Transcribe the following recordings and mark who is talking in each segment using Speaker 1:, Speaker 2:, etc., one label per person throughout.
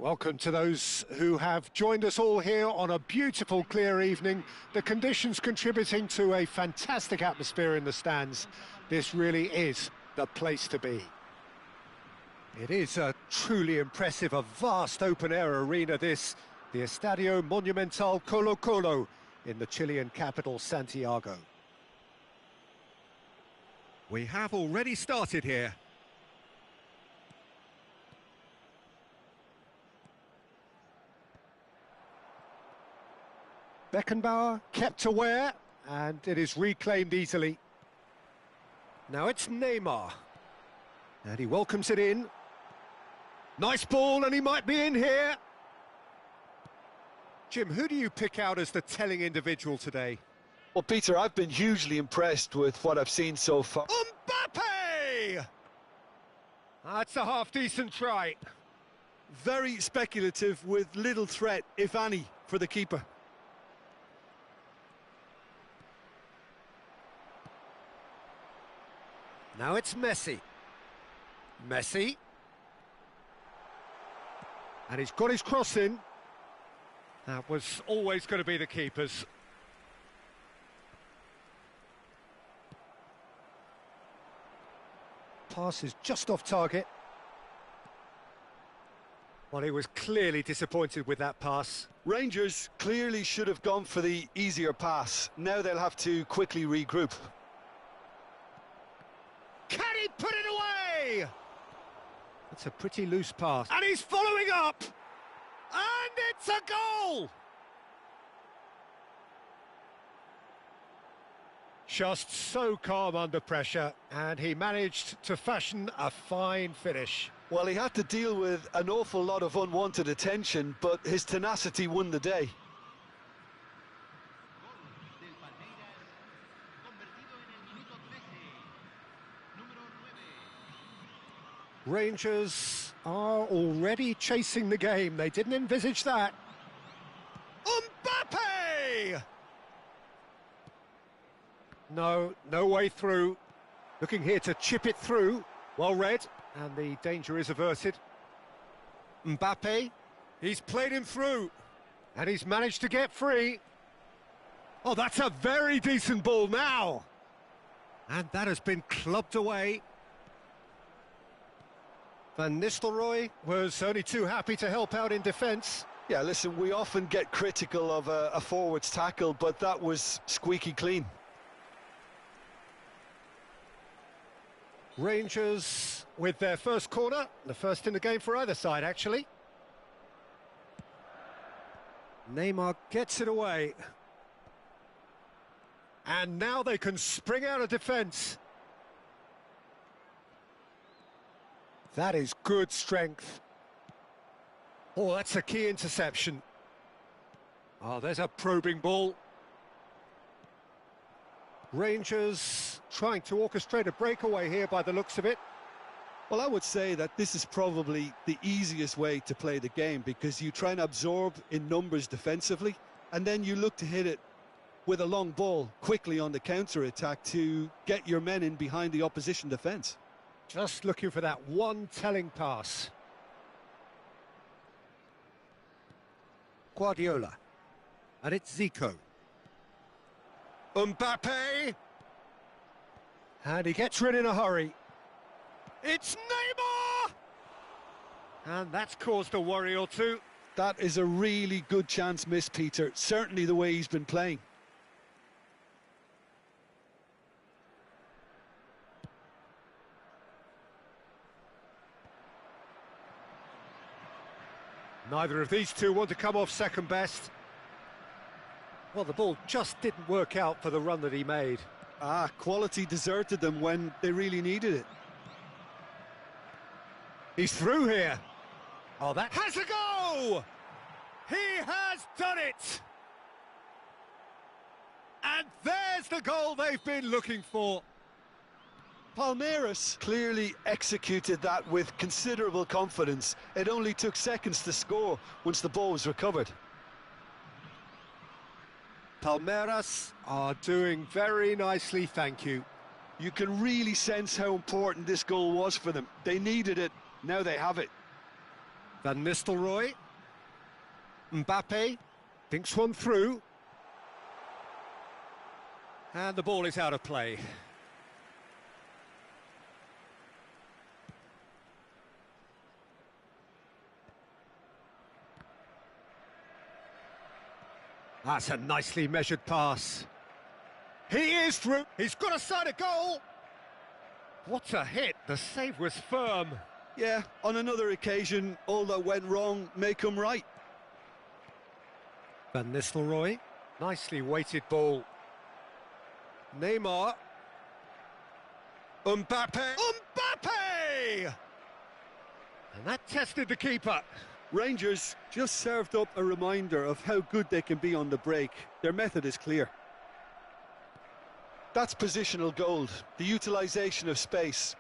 Speaker 1: Welcome to those who have joined us all here on a beautiful, clear evening. The conditions contributing to a fantastic atmosphere in the stands. This really is the place to be. It is a truly impressive, a vast open-air arena this, the Estadio Monumental Colo-Colo in the Chilean capital, Santiago. We have already started here. Beckenbauer kept aware, and it is reclaimed easily. Now it's Neymar. And he welcomes it in. Nice ball, and he might be in here. Jim, who do you pick out as the telling individual today?
Speaker 2: Well, Peter, I've been hugely impressed with what I've seen so far.
Speaker 1: Mbappe! That's a half-decent try.
Speaker 2: Very speculative with little threat, if any, for the keeper.
Speaker 1: Now it's Messi. Messi. And he's got his cross in. That was always going to be the keeper's. Pass is just off target. Well, he was clearly disappointed with that pass.
Speaker 2: Rangers clearly should have gone for the easier pass. Now they'll have to quickly regroup.
Speaker 1: Can he put it away? That's a pretty loose pass. And he's following up! And it's a goal! Just so calm under pressure, and he managed to fashion a fine finish.
Speaker 2: Well, he had to deal with an awful lot of unwanted attention, but his tenacity won the day.
Speaker 1: Rangers are already chasing the game. They didn't envisage that. Mbappe! No way through. Looking here to chip it through. Well read, and the danger is averted. Mbappe, he's played him through, and he's managed to get free. Oh, that's a very decent ball now. And that has been clubbed away. Van Nistelrooy was only too happy to help out in defence.
Speaker 2: Yeah, listen, we often get critical of a forward's tackle, but that was squeaky clean.
Speaker 1: Rangers with their first corner, the first in the game for either side, actually. Neymar gets it away. And now they can spring out of defence. That is good strength. Oh, that's a key interception. Oh, there's a probing ball. Rangers trying to orchestrate a breakaway here by the looks of it.
Speaker 2: Well, I would say that this is probably the easiest way to play the game, because you try and absorb in numbers defensively, and then you look to hit it with a long ball quickly on the counter-attack to get your men in behind the opposition defence.
Speaker 1: Just looking for that one telling pass. Guardiola. And it's Zico. Mbappe! And he gets rid in a hurry. It's Neymar! And that's caused a worry or two.
Speaker 2: That is a really good chance missed, Peter. Certainly the way he's been playing.
Speaker 1: Neither of these two want to come off second best. Well, the ball just didn't work out for the run that he made.
Speaker 2: Quality deserted them when they really needed it.
Speaker 1: He's through here. Oh, that has a go! He has done it! And there's the goal they've been looking for.
Speaker 2: Palmeiras clearly executed that with considerable confidence. It only took seconds to score once the ball was recovered.
Speaker 1: Palmeiras are doing very nicely, thank you.
Speaker 2: You can really sense how important this goal was for them. They needed it, now they have it.
Speaker 1: Van Nistelrooy. Mbappe thinks one through. And the ball is out of play. That's a nicely measured pass. He is through. He's got a side of goal. What a hit. The save was firm.
Speaker 2: Yeah, on another occasion, all that went wrong may come right.
Speaker 1: Van Nistelrooy. Nicely weighted ball. Neymar. Mbappe. Mbappe! And that tested the keeper.
Speaker 2: Rangers just served up a reminder of how good they can be on the break. Their method is clear. That's positional gold, the utilisation of space.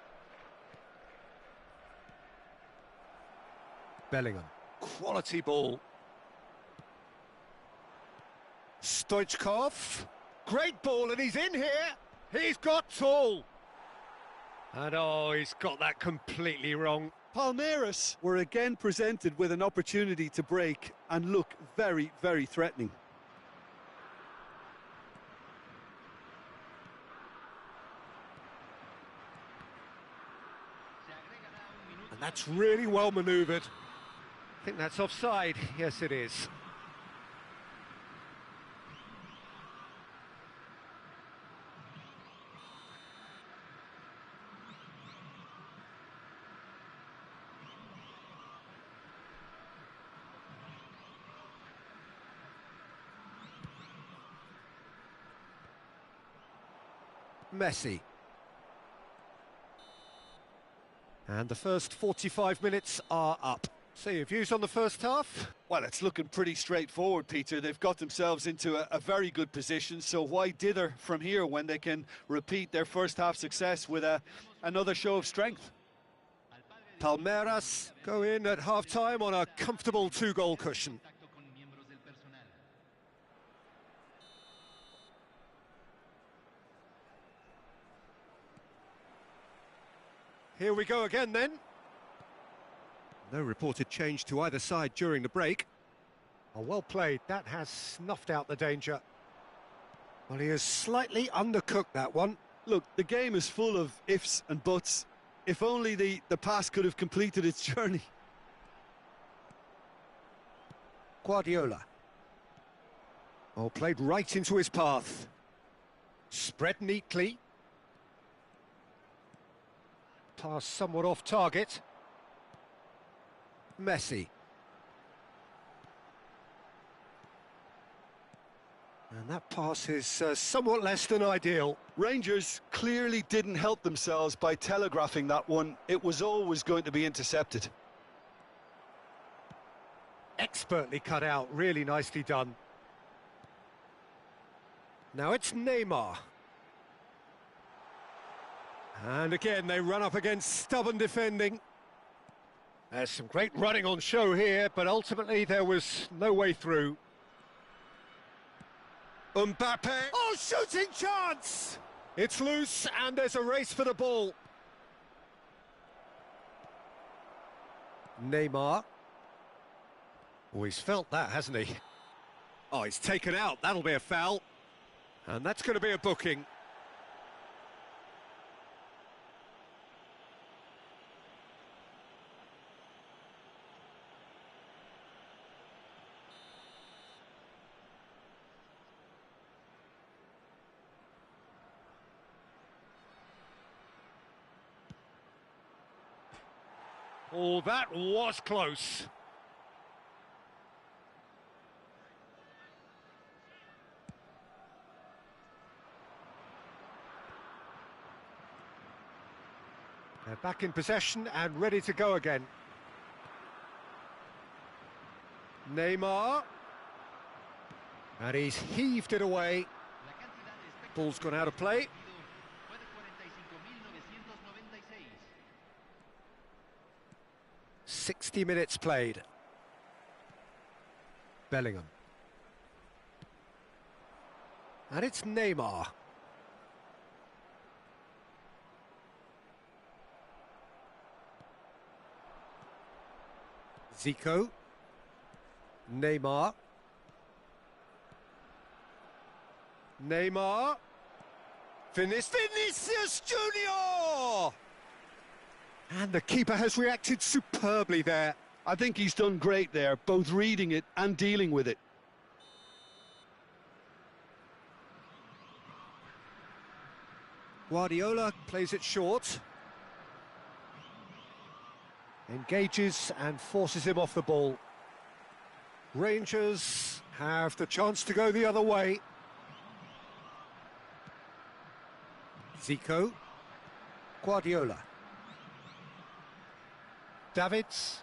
Speaker 1: Bellingham. Quality ball. Stoichkov. Great ball, and he's in here. He's got tall. And oh, he's got that completely wrong.
Speaker 2: Palmeiras were again presented with an opportunity to break and look very, very threatening.
Speaker 1: And that's really well manoeuvred. I think that's offside. Yes, it is. Messi. And the first 45 minutes are up. So your views on the first half?
Speaker 2: Well, it's looking pretty straightforward, Peter. They've got themselves into a very good position, so why dither from here when they can repeat their first half success with another show of strength?
Speaker 1: Palmeiras go in at half-time on a comfortable two-goal cushion. Here we go again then. No reported change to either side during the break. Oh, well played. That has snuffed out the danger. Well, he has slightly undercooked that one.
Speaker 2: Look, the game is full of ifs and buts. If only the pass could have completed its journey.
Speaker 1: Guardiola. Oh, played right into his path. Spread neatly. Pass somewhat off target. Messi. And that pass is somewhat less than ideal.
Speaker 2: Rangers clearly didn't help themselves by telegraphing that one. It was always going to be intercepted.
Speaker 1: Expertly cut out, really nicely done. Now it's Neymar. And again, they run up against stubborn defending. There's some great running on show here, but ultimately there was no way through. Mbappe. Oh, shooting chance! It's loose, and there's a race for the ball. Neymar. Oh, he's felt that, hasn't he? Oh, he's taken out. That'll be a foul. And that's going to be a booking. Oh, that was close. They're back in possession and ready to go again. Neymar. And he's heaved it away. Ball's gone out of play. "60 minutes played." Bellingham. And it's Neymar. Zico. Neymar. Neymar. Vinicius Junior! And the keeper has reacted superbly there.
Speaker 2: I think he's done great there, both reading it and dealing with it.
Speaker 1: Guardiola plays it short. Engages and forces him off the ball. Rangers have the chance to go the other way. Zico. Guardiola. Davids.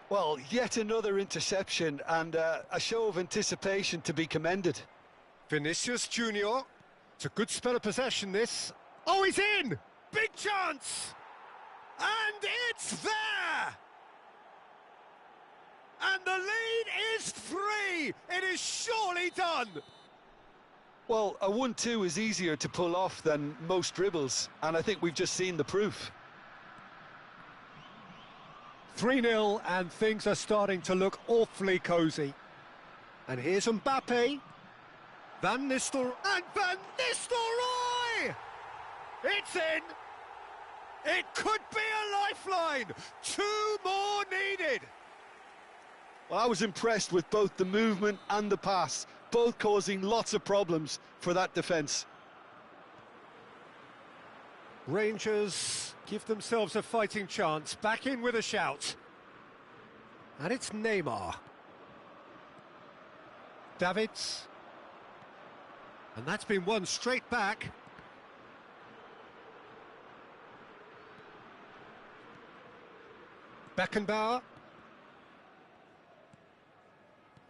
Speaker 2: Well, yet another interception and a show of anticipation to be commended.
Speaker 1: Vinicius Junior. It's a good spell of possession, this. Oh, he's in! Big chance! And it's there! And the lead is 3! It is surely done!
Speaker 2: Well, a 1-2 is easier to pull off than most dribbles, and I think we've just seen the proof.
Speaker 1: 3-0, and things are starting to look awfully cosy. And here's Mbappe. Van Nistelrooy. And Van Nistelrooy! It's in! It could be a lifeline! 2 more needed!
Speaker 2: Well, I was impressed with both the movement and the pass, both causing lots of problems for that defence.
Speaker 1: Rangers give themselves a fighting chance, back in with a shout. And it's Neymar. Davids. And that's been won straight back. Beckenbauer.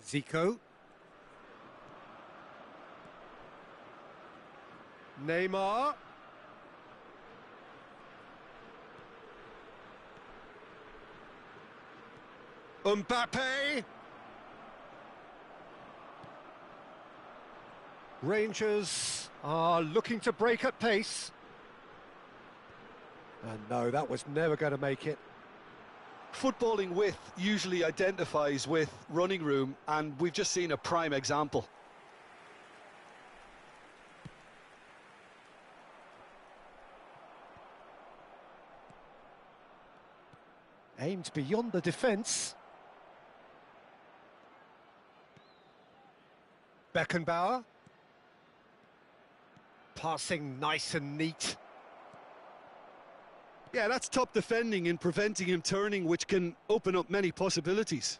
Speaker 1: Zico. Neymar. Mbappe. Rangers are looking to break at pace. And no, that was never going to make it.
Speaker 2: Footballing width usually identifies with running room, and we've just seen a prime example.
Speaker 1: Aimed beyond the defence. Beckenbauer. Passing nice and neat.
Speaker 2: Yeah, that's top defending and preventing him turning, which can open up many possibilities.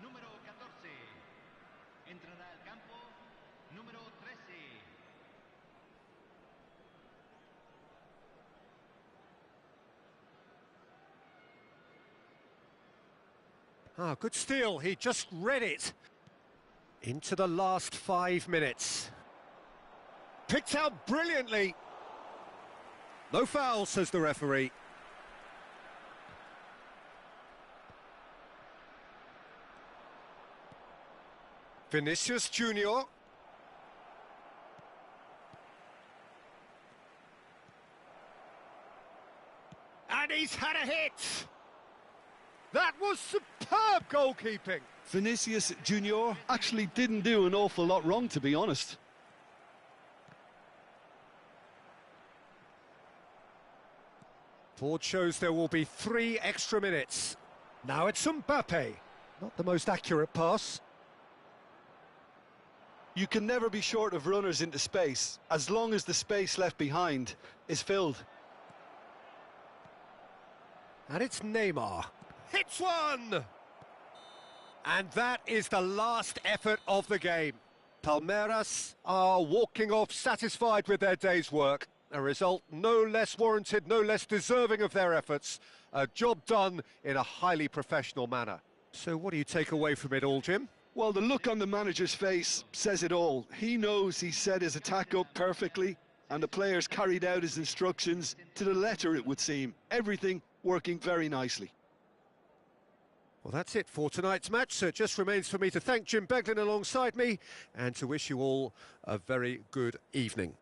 Speaker 3: número 14. Entrará al campo número 13.
Speaker 1: Ah, good steal. He just read it. Into the last 5 minutes. Picked out brilliantly. No foul, says the referee. Vinicius Junior. And he's had a hit! That was superb goalkeeping!
Speaker 2: Vinicius Junior actually didn't do an awful lot wrong, to be honest.
Speaker 1: Board shows there will be 3 extra minutes. Now it's Mbappe. Not the most accurate pass.
Speaker 2: You can never be short of runners into space, as long as the space left behind is filled.
Speaker 1: And it's Neymar. Hits one! And that is the last effort of the game. Palmeiras are walking off satisfied with their day's work. A result no less warranted, no less deserving of their efforts. A job done in a highly professional manner. So what do you take away from it all, Jim?
Speaker 2: Well, the look on the manager's face says it all. He knows he set his attack up perfectly, and the players carried out his instructions to the letter, it would seem. Everything working very nicely.
Speaker 1: Well, that's it for tonight's match, so it just remains for me to thank Jim Beglin alongside me and to wish you all a very good evening.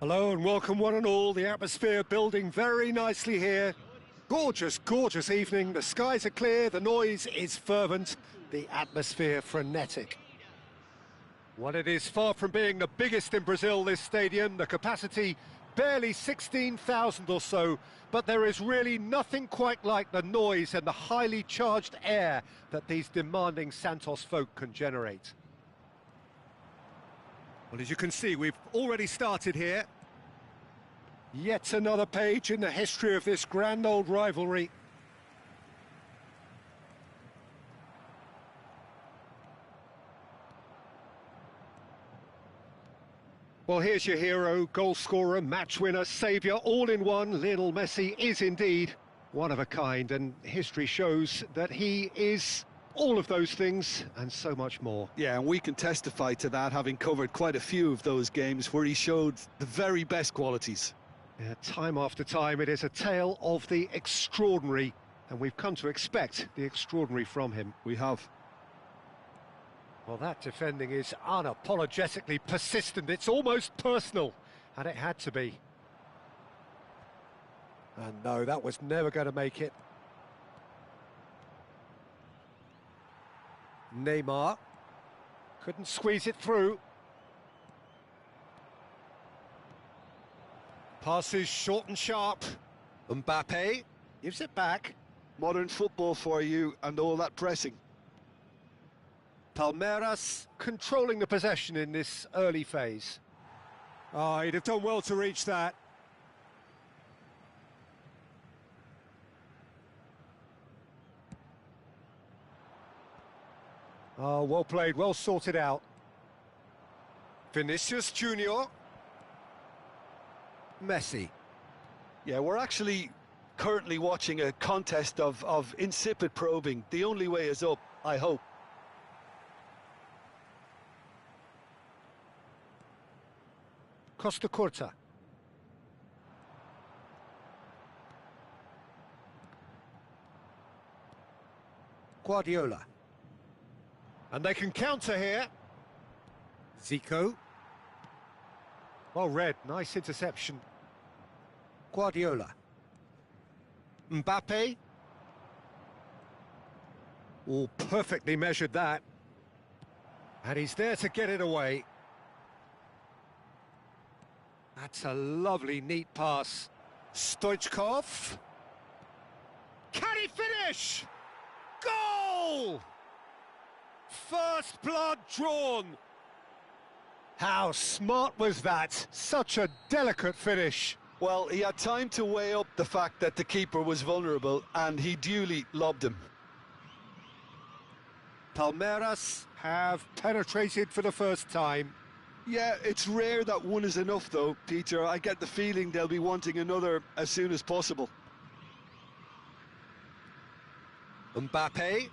Speaker 1: Hello and welcome one and all. The atmosphere building very nicely here. Gorgeous, gorgeous evening. The skies are clear, the noise is fervent, the atmosphere frenetic. Well, it is far from being the biggest in Brazil, this stadium. The capacity barely 16,000 or so, but there is really nothing quite like the noise and the highly charged air that these demanding Santos folk can generate. Well, as you can see, we've already started here. Yet another page in the history of this grand old rivalry. Well, here's your hero, goal scorer, match winner, saviour, all in one. Lionel Messi is indeed one of a kind, and history shows that he is all of those things and so much more.
Speaker 2: Yeah, and we can testify to that, having covered quite a few of those games where he showed the very best qualities.
Speaker 1: Yeah, time after time, it is a tale of the extraordinary, and we've come to expect the extraordinary from him.
Speaker 2: We have.
Speaker 1: Well, that defending is unapologetically persistent. It's almost personal, and it had to be. And no, that was never going to make it. Neymar couldn't squeeze it through. Passes short and sharp. Mbappe gives it back.
Speaker 2: Modern football for you and all that pressing.
Speaker 1: Palmeiras controlling the possession in this early phase. Oh, he'd have done well to reach that. Oh, well played, well sorted out. Vinicius Junior. Messi.
Speaker 2: Yeah, we're actually currently watching a contest of insipid probing. The only way is up, I hope.
Speaker 1: Costa Curta. Guardiola. And they can counter here. Zico. Well read, nice interception. Guardiola. Mbappe. Oh, perfectly measured that. And he's there to get it away. That's a lovely, neat pass. Stoichkov. Can he finish? Goal! First blood drawn. How smart was that? Such a delicate finish.
Speaker 2: Well, he had time to weigh up the fact that the keeper was vulnerable, and he duly lobbed him.
Speaker 1: Palmeiras have penetrated for the first time.
Speaker 2: Yeah, it's rare that one is enough, though, Peter. I get the feeling they'll be wanting another as soon as possible.
Speaker 1: Mbappe.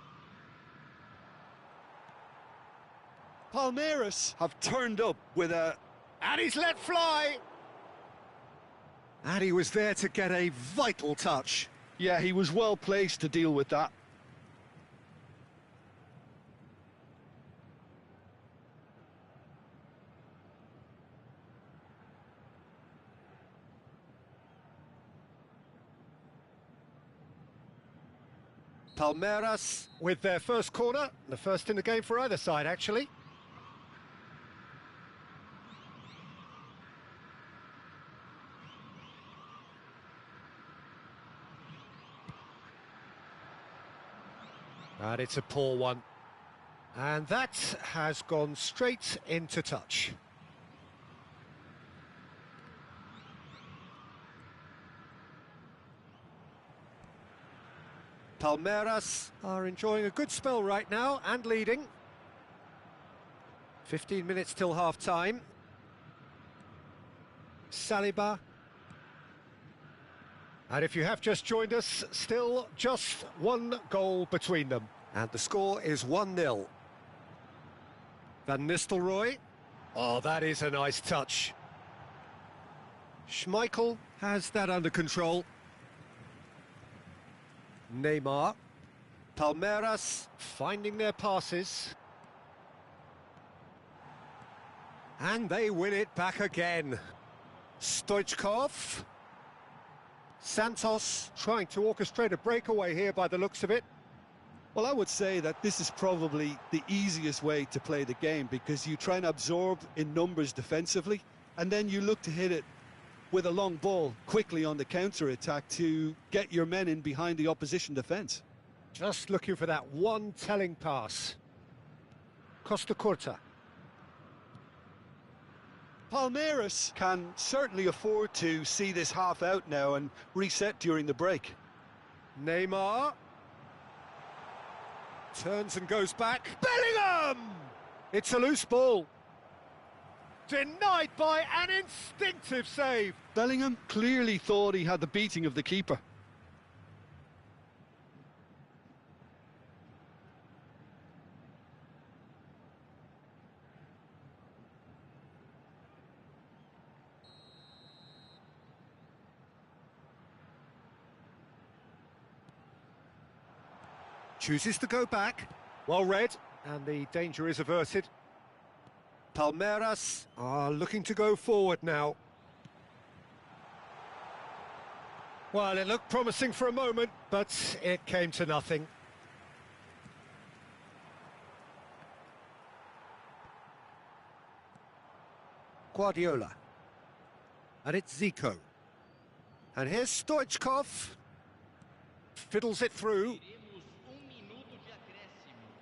Speaker 2: Palmeiras have turned up with a...
Speaker 1: And he's let fly. And he was there to get a vital touch.
Speaker 2: Yeah, he was well placed to deal with that.
Speaker 1: Palmeiras with their first corner, the first in the game for either side, actually. And it's a poor one. And that has gone straight into touch. Palmeiras are enjoying a good spell right now and leading. 15 minutes till half-time. Saliba. And if you have just joined us, still just one goal between them. And the score is 1-0. Van Nistelrooy. Oh, that is a nice touch. Schmeichel has that under control. Neymar. Palmeiras finding their passes. And they win it back again. Stoichkov. Santos trying to orchestrate a breakaway here by the looks of it.
Speaker 2: Well, I would say that this is probably the easiest way to play the game, because you try and absorb in numbers defensively, and then you look to hit it with a long ball quickly on the counter-attack to get your men in behind the opposition defence.
Speaker 1: Just looking for that one telling pass. Costa Curta.
Speaker 2: Palmeiras can certainly afford to see this half out now and reset during the break.
Speaker 1: Neymar. Turns and goes back. Bellingham! It's a loose ball. Denied by an instinctive save.
Speaker 2: Bellingham clearly thought he had the beating of the keeper.
Speaker 1: Chooses to go back. Well read, and the danger is averted. Palmeiras are looking to go forward now. Well, it looked promising for a moment, but it came to nothing. Guardiola. And it's Zico. And here's Stoichkov. Fiddles it through.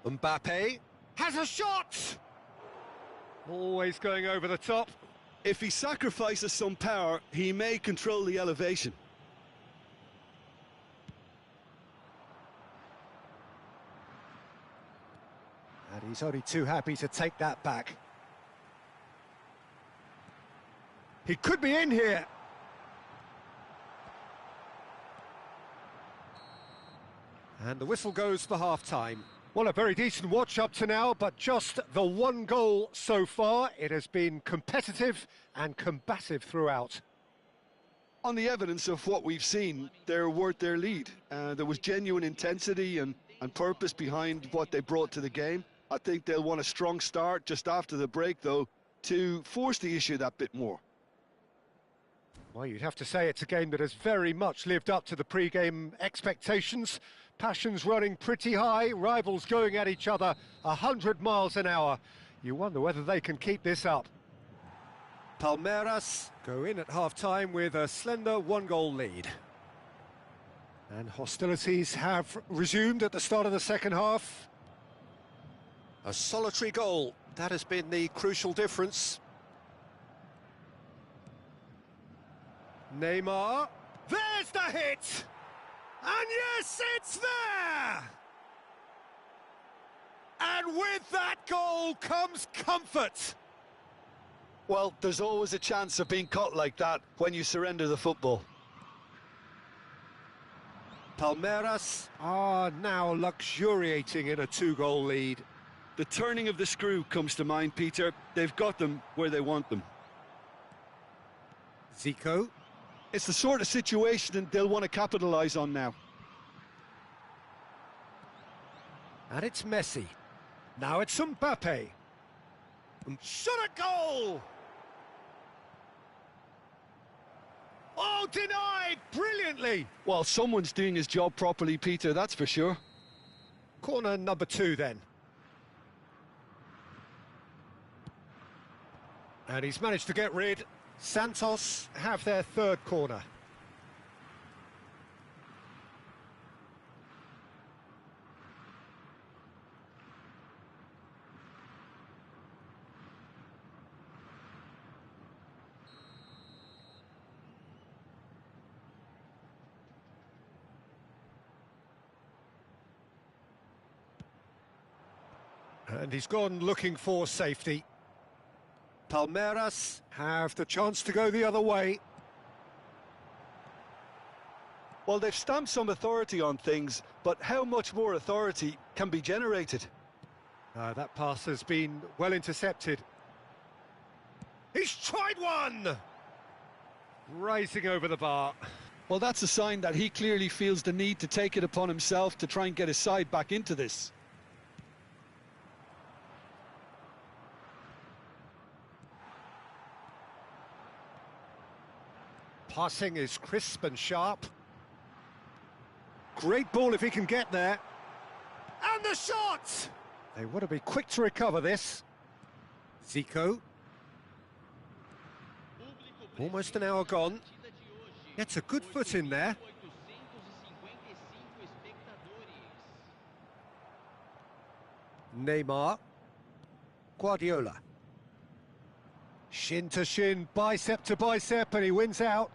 Speaker 1: Mbappe has a shot! Always going over the top.
Speaker 2: If he sacrifices some power, he may control the elevation.
Speaker 1: And he's only too happy to take that back. He could be in here. And the whistle goes for half-time. Well, a very decent watch up to now, but just the one goal so far. It has been competitive and combative throughout.
Speaker 2: On the evidence of what we've seen, they're worth their lead. There was genuine intensity and purpose behind what they brought to the game. I think they'll want a strong start just after the break, though, to force the issue that bit more.
Speaker 1: Well, you'd have to say it's a game that has very much lived up to the pre-game expectations. Passions running pretty high, rivals going at each other 100 miles an hour. You wonder whether they can keep this up. Palmeiras go in at half-time with a slender one-goal lead. And hostilities have resumed at the start of the second half. A solitary goal, that has been the crucial difference. Neymar, there's the hit! And yes, it's there! And with that goal comes comfort.
Speaker 2: Well, there's always a chance of being caught like that when you surrender the football.
Speaker 1: Palmeiras are now luxuriating in a two-goal lead.
Speaker 2: The turning of the screw comes to mind, Peter. They've got them where they want them.
Speaker 1: Zico.
Speaker 2: It's the sort of situation they'll want to capitalise on now.
Speaker 1: And it's Messi. Now it's Mbappe. Shot a goal! Oh, denied brilliantly!
Speaker 2: Well, someone's doing his job properly, Peter, that's for sure.
Speaker 1: Corner number 2 then. And he's managed to get rid. Santos have their third corner. And he's gone looking for safety. Palmeiras have the chance to go the other way.
Speaker 2: Well, they've stamped some authority on things, but how much more authority can be generated?
Speaker 1: That pass has been well intercepted. He's tried one! Rising over the bar.
Speaker 2: Well, that's a sign that he clearly feels the need to take it upon himself to try and get his side back into this.
Speaker 1: Passing is crisp and sharp. Great ball if he can get there. And the shot! They want to be quick to recover this. Zico. Almost an hour gone. Gets a good foot in there. Neymar. Guardiola. Shin to shin, bicep to bicep, and he wins out.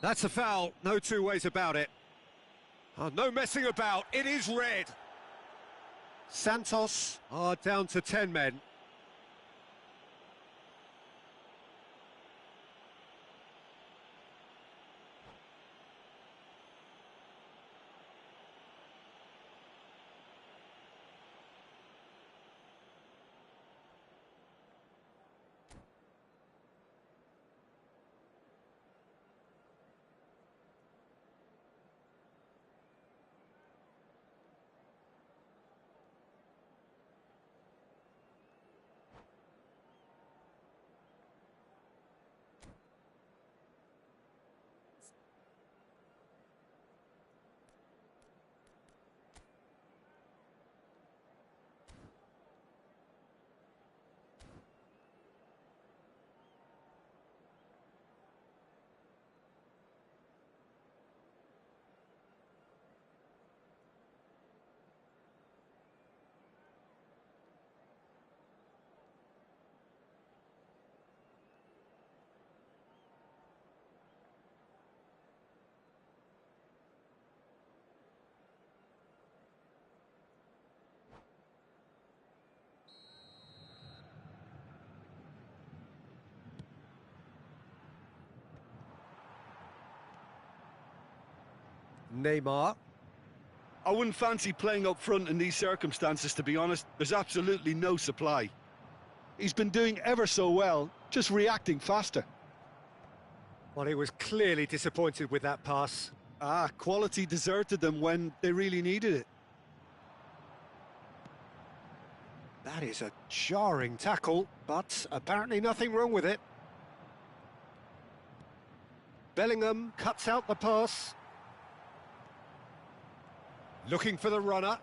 Speaker 1: That's a foul, no two ways about it. Oh, no messing about, it is red. Santos are down to 10 men. Neymar.
Speaker 2: I wouldn't fancy playing up front in these circumstances, to be honest. There's absolutely no supply. He's been doing ever so well, just reacting faster.
Speaker 1: Well, he was clearly disappointed with that pass.
Speaker 2: Quality deserted them when they really needed it.
Speaker 1: That is a jarring tackle, but apparently nothing wrong with it. Bellingham cuts out the pass. Looking for the runner.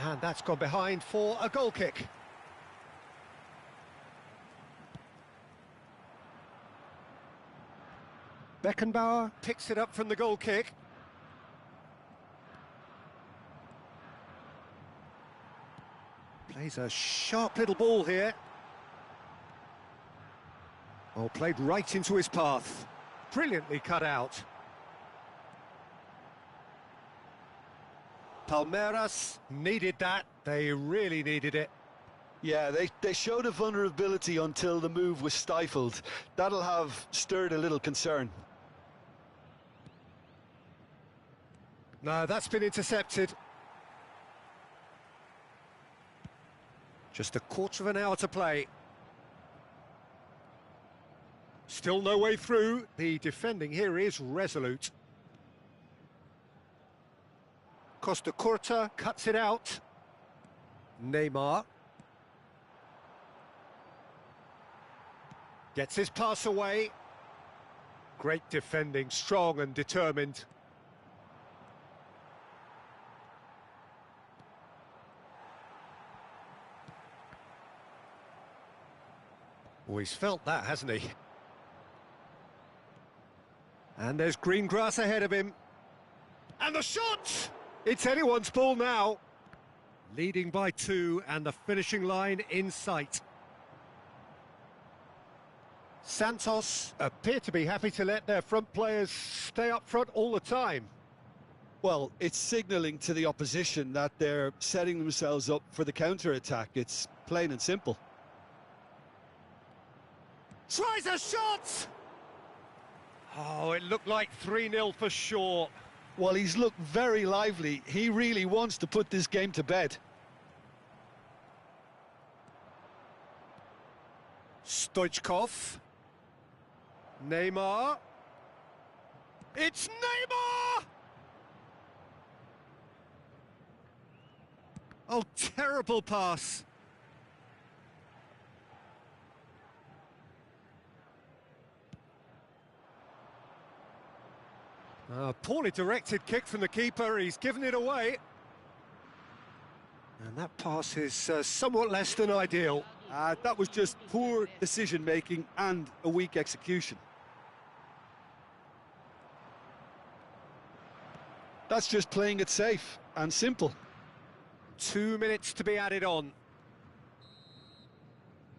Speaker 1: And that's gone behind for a goal kick. Beckenbauer picks it up from the goal kick. Plays a sharp little ball here. Oh, played right into his path. Brilliantly cut out. Palmeiras needed that. They really needed it.
Speaker 2: Yeah, they showed a vulnerability until the move was stifled. That'll have stirred a little concern.
Speaker 1: No, that's been intercepted. Just a quarter of an hour to play. Still no way through. The defending here is resolute. Costa Curta cuts it out. Neymar. Gets his pass away. Great defending, strong and determined. Oh, he's felt that, hasn't he? And there's green grass ahead of him. And the shot! It's anyone's ball now. Leading by 2 and the finishing line in sight. Santos appear to be happy to let their front players stay up front all the time.
Speaker 2: Well, it's signalling to the opposition that they're setting themselves up for the counter-attack. It's plain and simple.
Speaker 1: Tries a shot! Oh, it looked like 3-0 for sure.
Speaker 2: Well, he's looked very lively. He really wants to put this game to bed.
Speaker 1: Stoichkov. Neymar. It's Neymar! Oh, terrible pass. Poorly directed kick from the keeper, he's given it away. And that pass is somewhat less than ideal.
Speaker 2: That was just poor decision-making and a weak execution. That's just playing it safe and simple.
Speaker 1: 2 minutes to be added on.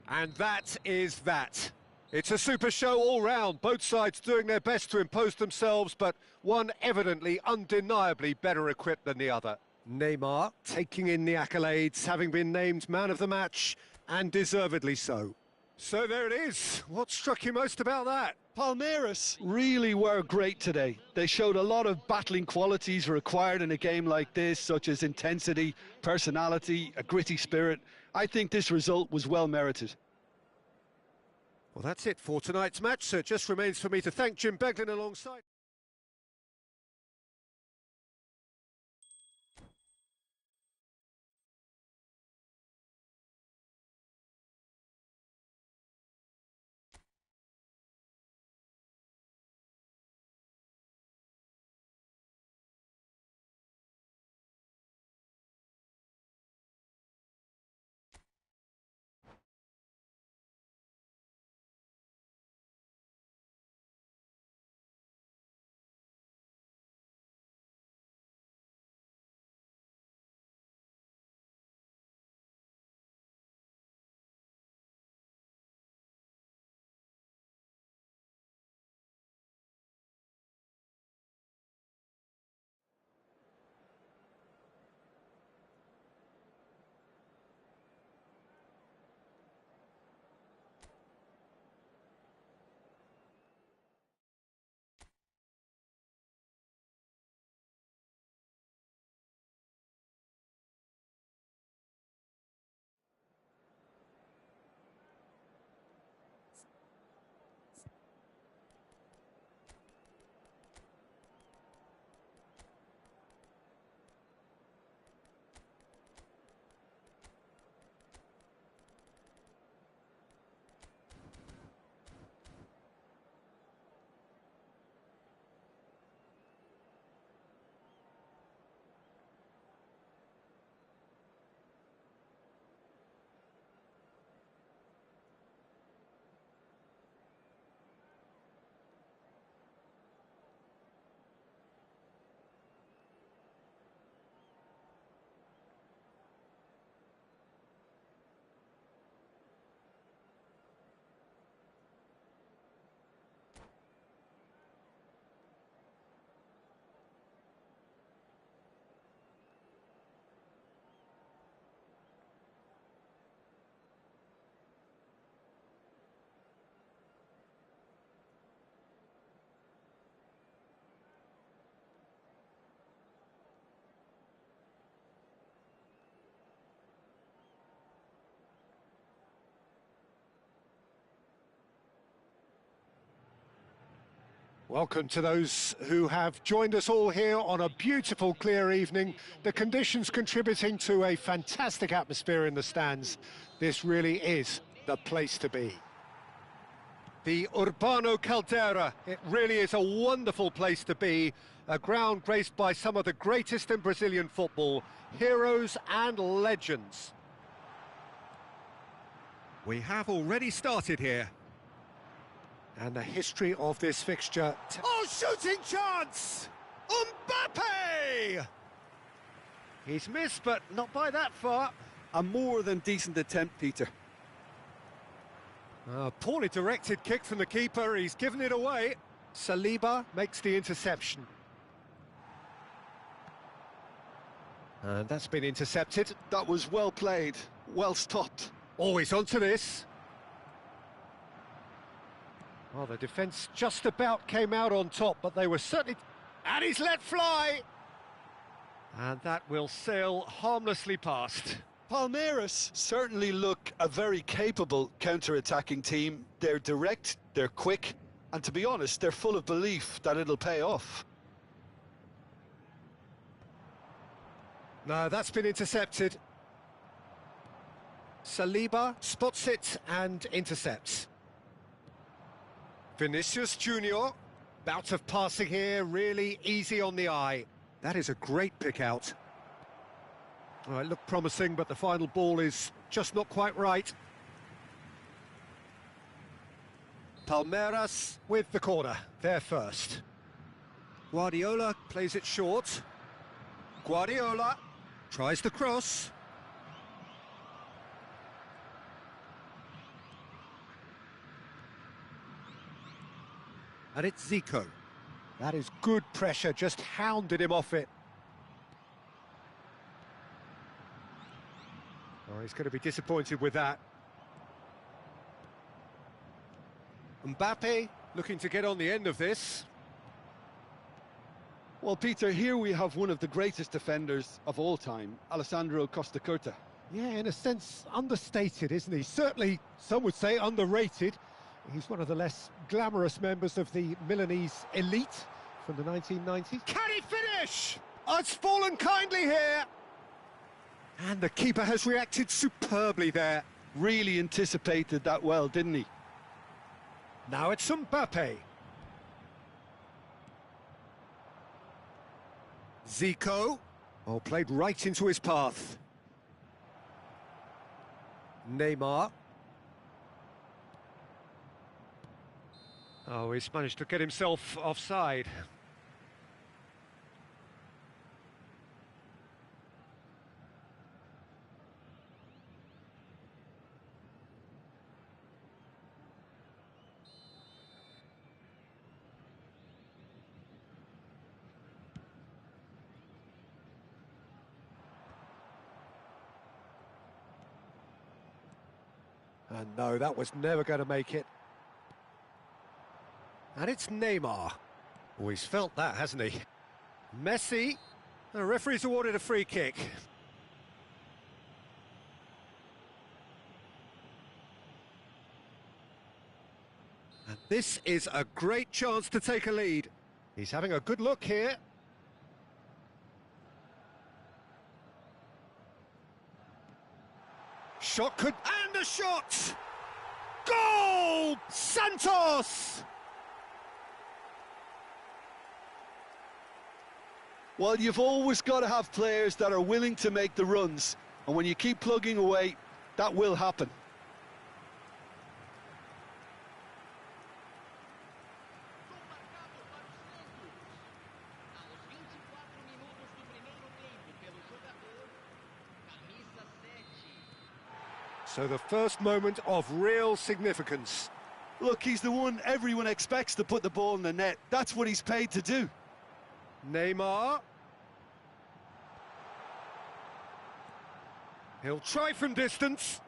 Speaker 1: And that is that. It's a super show all round, both sides doing their best to impose themselves, but one evidently, undeniably better equipped than the other. Neymar taking in the accolades, having been named man of the match, and deservedly so. So there it is. What struck you most about that?
Speaker 2: Palmeiras really were great today. They showed a lot of battling qualities required in a game like this, such as intensity, personality, a gritty spirit. I think this result was well merited.
Speaker 1: Well, that's it for tonight's match, so it just remains for me to thank Jim Beglin alongside. Welcome to those who have joined us all here on a beautiful, clear evening. The conditions contributing to a fantastic atmosphere in the stands. This really is the place to be. The Urbano Caldera, it really is a wonderful place to be. A ground graced by some of the greatest in Brazilian football, heroes and legends. We have already started here. And the history of this fixture... Oh, shooting chance! Mbappe! He's missed, but not by that far.
Speaker 2: A more than decent attempt, Peter.
Speaker 1: Poorly directed kick from the keeper, he's given it away. Saliba makes the interception. And that's been intercepted.
Speaker 2: That was well played, well stopped.
Speaker 1: Always onto this. Well, the defence just about came out on top, but they were certainly... And he's let fly! And that will sail harmlessly past.
Speaker 2: Palmeiras certainly look a very capable counter-attacking team. They're direct, they're quick, and to be honest, they're full of belief that it'll pay off.
Speaker 1: No, that's been intercepted. Saliba spots it and intercepts. Vinicius Junior, bout of passing here, really easy on the eye. That is a great pick out. Oh, it looked promising, but the final ball is just not quite right. Palmeiras with the corner, there first. Guardiola plays it short. Guardiola tries the cross. And it's Zico. That is good pressure, just hounded him off it. Oh, he's going to be disappointed with that. Mbappe looking to get on the end of this.
Speaker 2: Well, Peter, here we have one of the greatest defenders of all time, Alessandro Costa Curta.
Speaker 1: Yeah, in a sense, understated, isn't he? Certainly, some would say underrated. He's one of the less glamorous members of the Milanese elite from the 1990s. Can he finish? Oh, it's fallen kindly here. And the keeper has reacted superbly there.
Speaker 2: Really anticipated that well, didn't he?
Speaker 1: Now it's Mbappe. Zico. Oh, played right into his path. Neymar. Oh, he's managed to get himself offside. And no, that was never going to make it. And it's Neymar. Oh, he's felt that, hasn't he? Messi. The referee's awarded a free kick. And this is a great chance to take a lead. He's having a good look here. Shot could... And a shot! Goal! Santos!
Speaker 2: Well, you've always got to have players that are willing to make the runs, and when you keep plugging away, that will happen.
Speaker 1: So the first moment of real significance.
Speaker 2: Look, he's the one everyone expects to put the ball in the net. That's what he's paid to do.
Speaker 1: Neymar. He'll try from distance.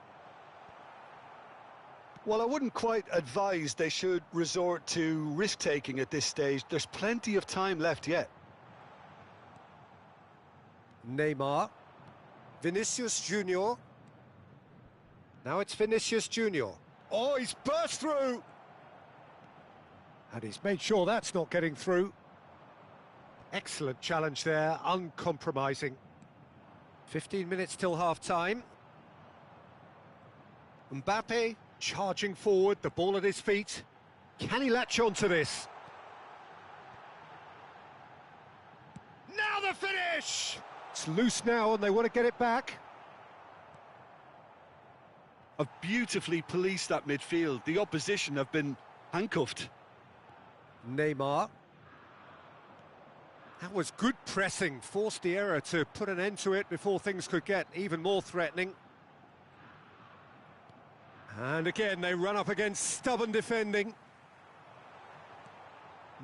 Speaker 2: Well, I wouldn't quite advise they should resort to risk-taking at this stage. There's plenty of time left yet.
Speaker 1: Neymar. Vinicius Junior. Now it's Vinicius Junior. Oh, he's burst through. And he's made sure that's not getting through. Excellent challenge there, uncompromising. 15 minutes till half-time. Mbappe charging forward, the ball at his feet. Can he latch on to this? Now the finish! It's loose now and they want to get it back.
Speaker 2: Have beautifully policed that midfield. The opposition have been handcuffed.
Speaker 1: Neymar. That was good pressing, forced the error to put an end to it before things could get even more threatening. And again, they run up against stubborn defending.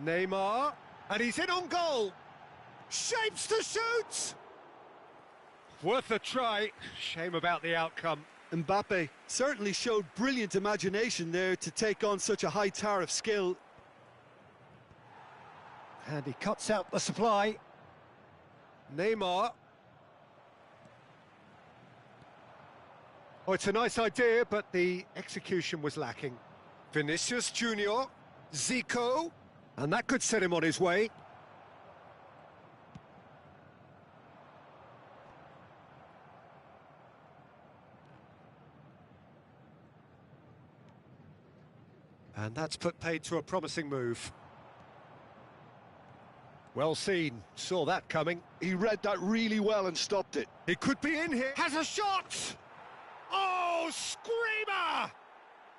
Speaker 1: Neymar, and he's in on goal. Shapes to shoot! Worth a try. Shame about the outcome.
Speaker 2: Mbappe certainly showed brilliant imagination there to take on such a high tower of skill.
Speaker 1: And he cuts out the supply. Neymar. Oh, it's a nice idea, but the execution was lacking. Vinicius Junior, Zico, and that could set him on his way. And that's put paid to a promising move. Well seen, saw that coming.
Speaker 2: He read that really well and stopped it.
Speaker 1: It could be in here. Has a shot! Oh, screamer!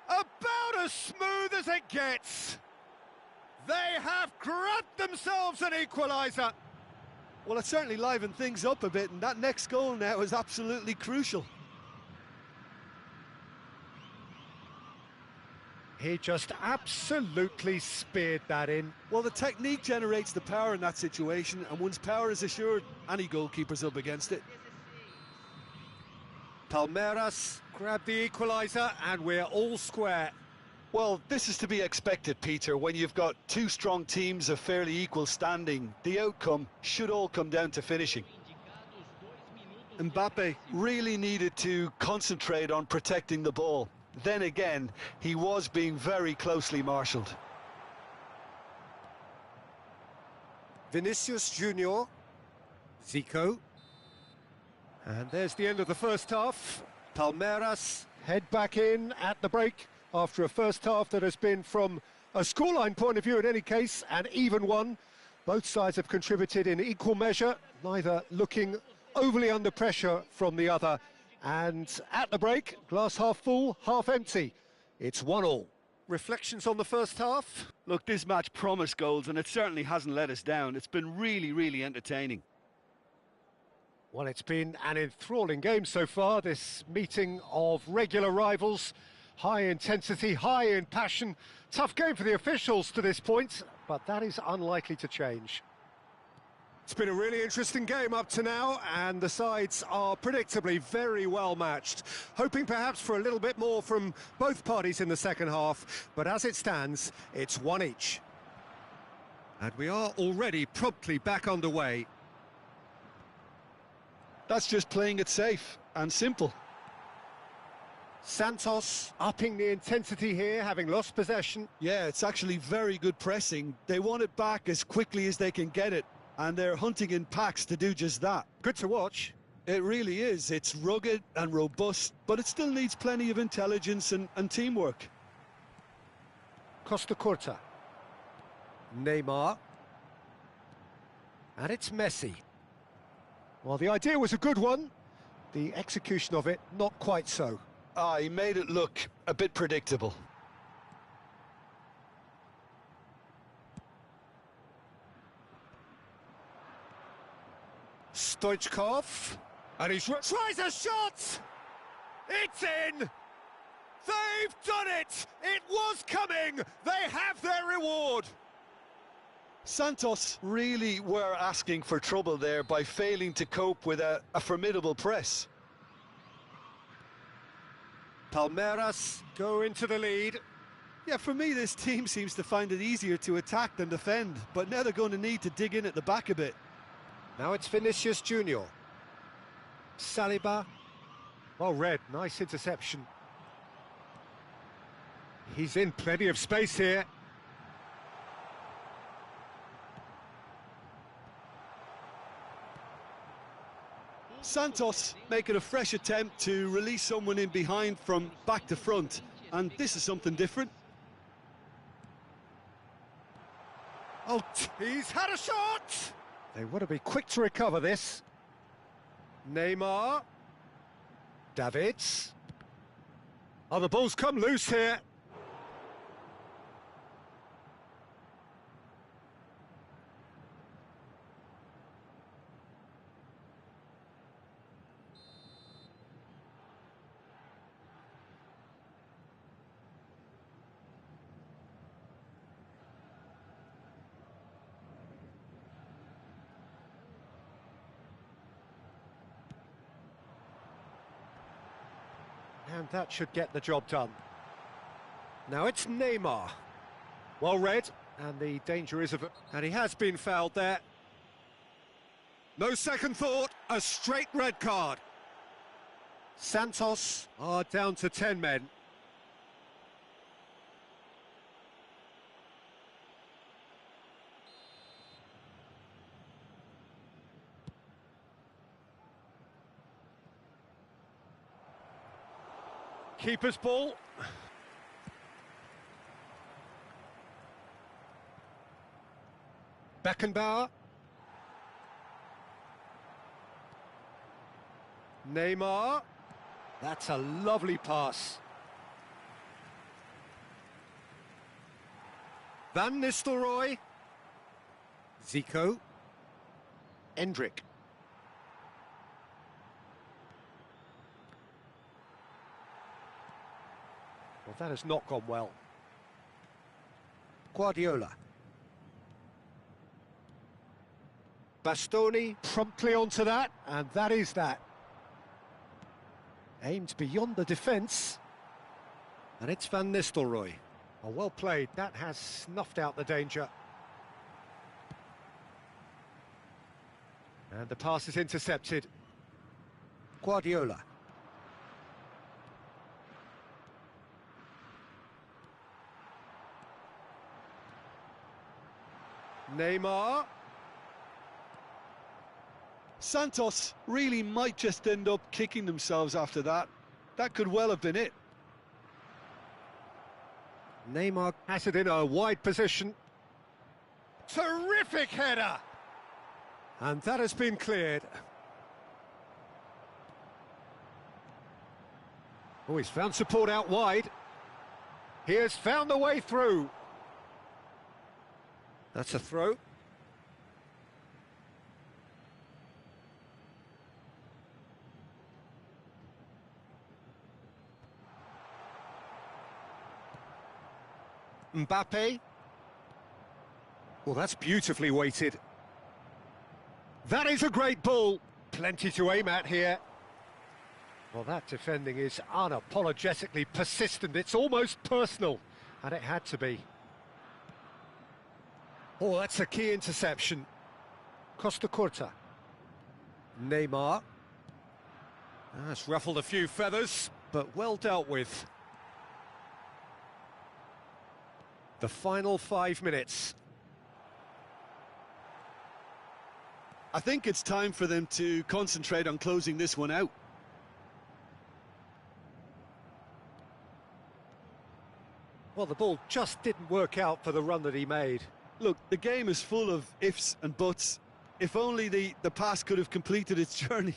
Speaker 1: About as smooth as it gets. They have grabbed themselves an equaliser.
Speaker 2: Well, it certainly livened things up a bit, and that next goal now is absolutely crucial.
Speaker 1: He just absolutely speared that in.
Speaker 2: Well, the technique generates the power in that situation, and once power is assured, any goalkeeper's up against it.
Speaker 1: Palmeiras grabbed the equaliser, and we're all square.
Speaker 2: Well, this is to be expected, Peter. When you've got two strong teams of fairly equal standing, the outcome should all come down to finishing. Mbappe really needed to concentrate on protecting the ball. Then again, he was being very closely marshalled.
Speaker 1: Vinicius Junior, Zico. And there's the end of the first half. Palmeiras head back in at the break after a first half that has been, from a scoreline point of view in any case, an even one. Both sides have contributed in equal measure, neither looking overly under pressure from the other. And at the break, glass half full, half empty. It's 1-1. Reflections on the first half?
Speaker 2: Look, this match promised goals, and it certainly hasn't let us down. It's been really, really entertaining.
Speaker 1: Well, it's been an enthralling game so far, this meeting of regular rivals. High intensity, high in passion. Tough game for the officials to this point, but that is unlikely to change. It's been a really interesting game up to now, and the sides are predictably very well matched. Hoping perhaps for a little bit more from both parties in the second half, but as it stands, it's one each. And we are already promptly back underway.
Speaker 2: That's just playing it safe and simple.
Speaker 1: Santos upping the intensity here, having lost possession.
Speaker 2: Yeah, it's actually very good pressing. They want it back as quickly as they can get it, and they're hunting in packs to do just that.
Speaker 1: Good to watch.
Speaker 2: It really is. It's rugged and robust, but it still needs plenty of intelligence and teamwork.
Speaker 1: Costa Curta. Neymar. And it's Messi. Well, the idea was a good one. The execution of it, not quite so.
Speaker 2: He made it look a bit predictable.
Speaker 1: Stoichkov, and he tries a shot! It's in! They've done it! It was coming! They have their reward!
Speaker 2: Santos really were asking for trouble there by failing to cope with a formidable press.
Speaker 1: Palmeiras go into the lead.
Speaker 2: Yeah, for me, this team seems to find it easier to attack than defend, but now they're going to need to dig in at the back a bit.
Speaker 1: Now it's Vinicius Junior. Saliba. Well read, nice interception. He's in plenty of space here.
Speaker 2: Santos making a fresh attempt to release someone in behind from back to front, and this is something different.
Speaker 1: Oh, he's had a shot! They want to be quick to recover this. Neymar. Davids. Oh, the ball's come loose here. And that should get the job done. Now it's Neymar. Well read, and the danger is of it. And he has been fouled there. No second thought, a straight red card. Santos are down to 10 men. Keeper's ball. Beckenbauer. Neymar. That's a lovely pass. Van Nistelrooy. Zico. Endrick. Well, that has not gone well. Guardiola. Bastoni promptly onto that, and that is that. Aimed beyond the defence. And it's Van Nistelrooy. Oh, well played. That has snuffed out the danger. And the pass is intercepted. Guardiola. Neymar.
Speaker 2: Santos really might just end up kicking themselves after that. That could well have been it.
Speaker 1: Neymar has it in a wide position. Terrific header! And that has been cleared. Oh, he's found support out wide. He has found the way through. That's a throw. Mbappe. Well, that's beautifully weighted. That is a great ball. Plenty to aim at here. Well, that defending is unapologetically persistent. It's almost personal, and it had to be. Oh, that's a key interception. Costa Curta. Neymar. That's ruffled a few feathers, but well dealt with. The final 5 minutes.
Speaker 2: I think it's time for them to concentrate on closing this one out.
Speaker 1: Well, the ball just didn't work out for the run that he made.
Speaker 2: Look, the game is full of ifs and buts. If only the pass could have completed its journey.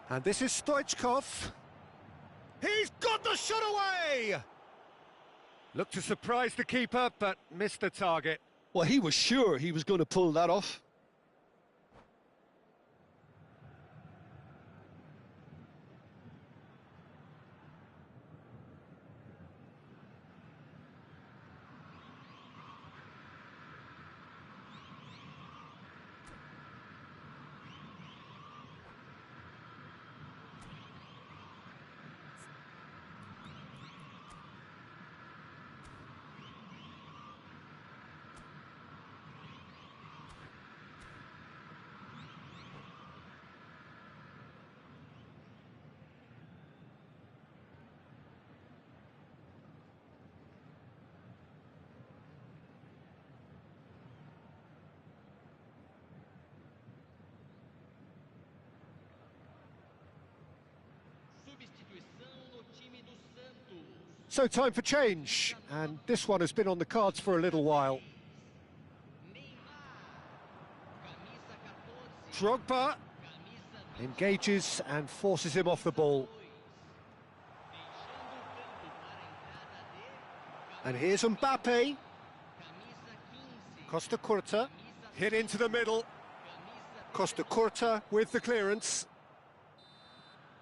Speaker 1: And this is Stoichkov. He's got the shot away! Looked to surprise the keeper, but missed the target.
Speaker 2: Well, he was sure he was going to pull that off.
Speaker 1: So time for change, and this one has been on the cards for a little while. Drogba engages and forces him off the ball. And here's Mbappe. Costa Curta hit into the middle. Costa Curta with the clearance.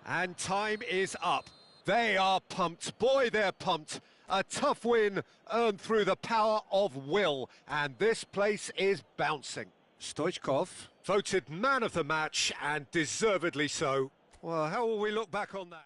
Speaker 1: And time is up. They are pumped. Boy, they're pumped. A tough win earned through the power of will. And this place is bouncing. Stoichkov voted man of the match, and deservedly so. Well, how will we look back on that?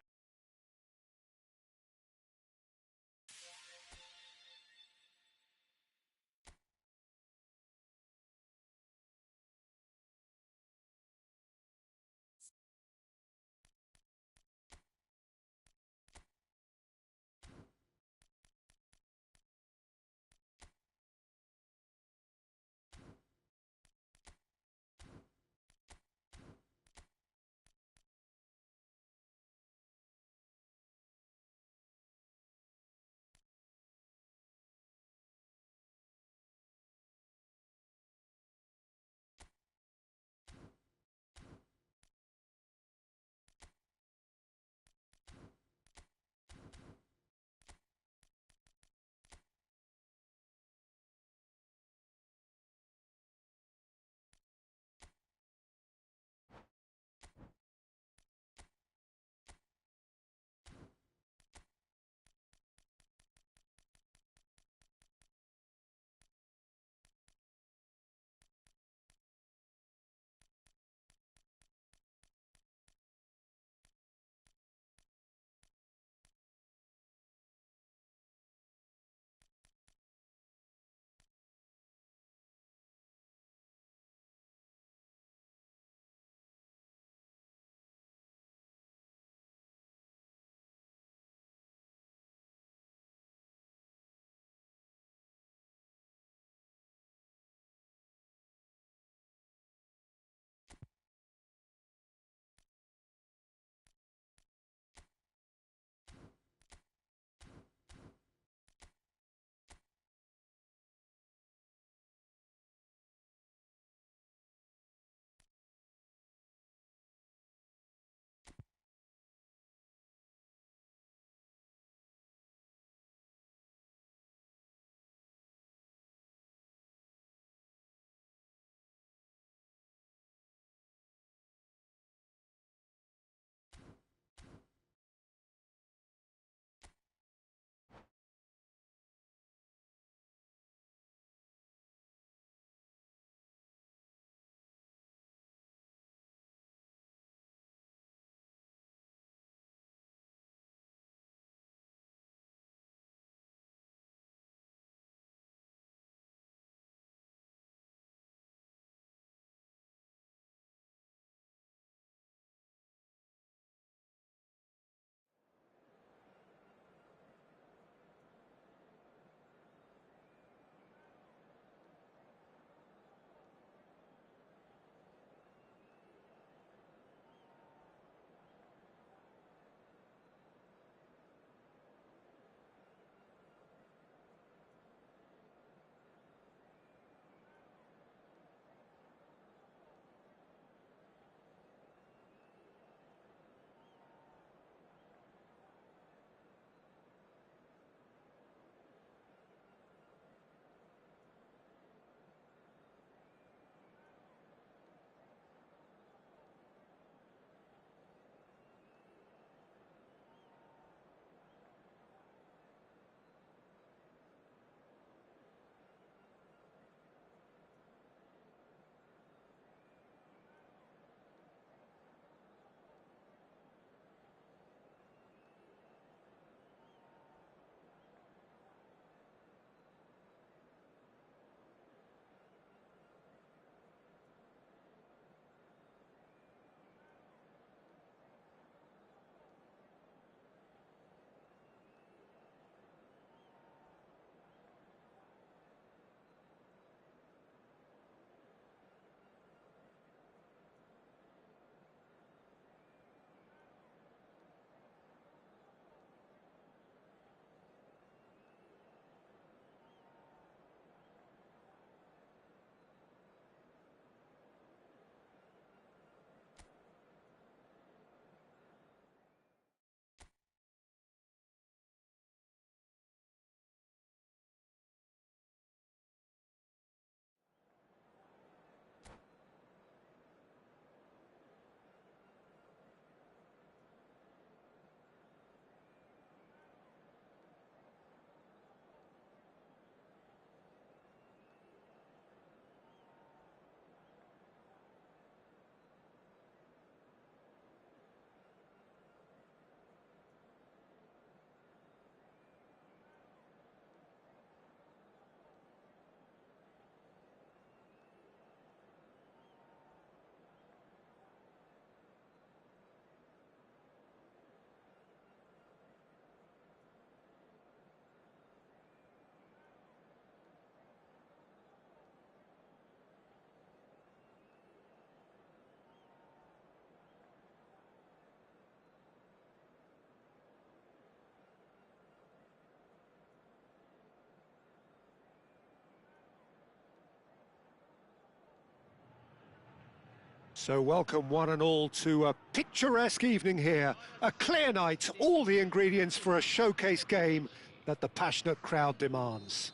Speaker 1: So welcome one and all to a picturesque evening here. A clear night, all the ingredients for a showcase game that the passionate crowd demands.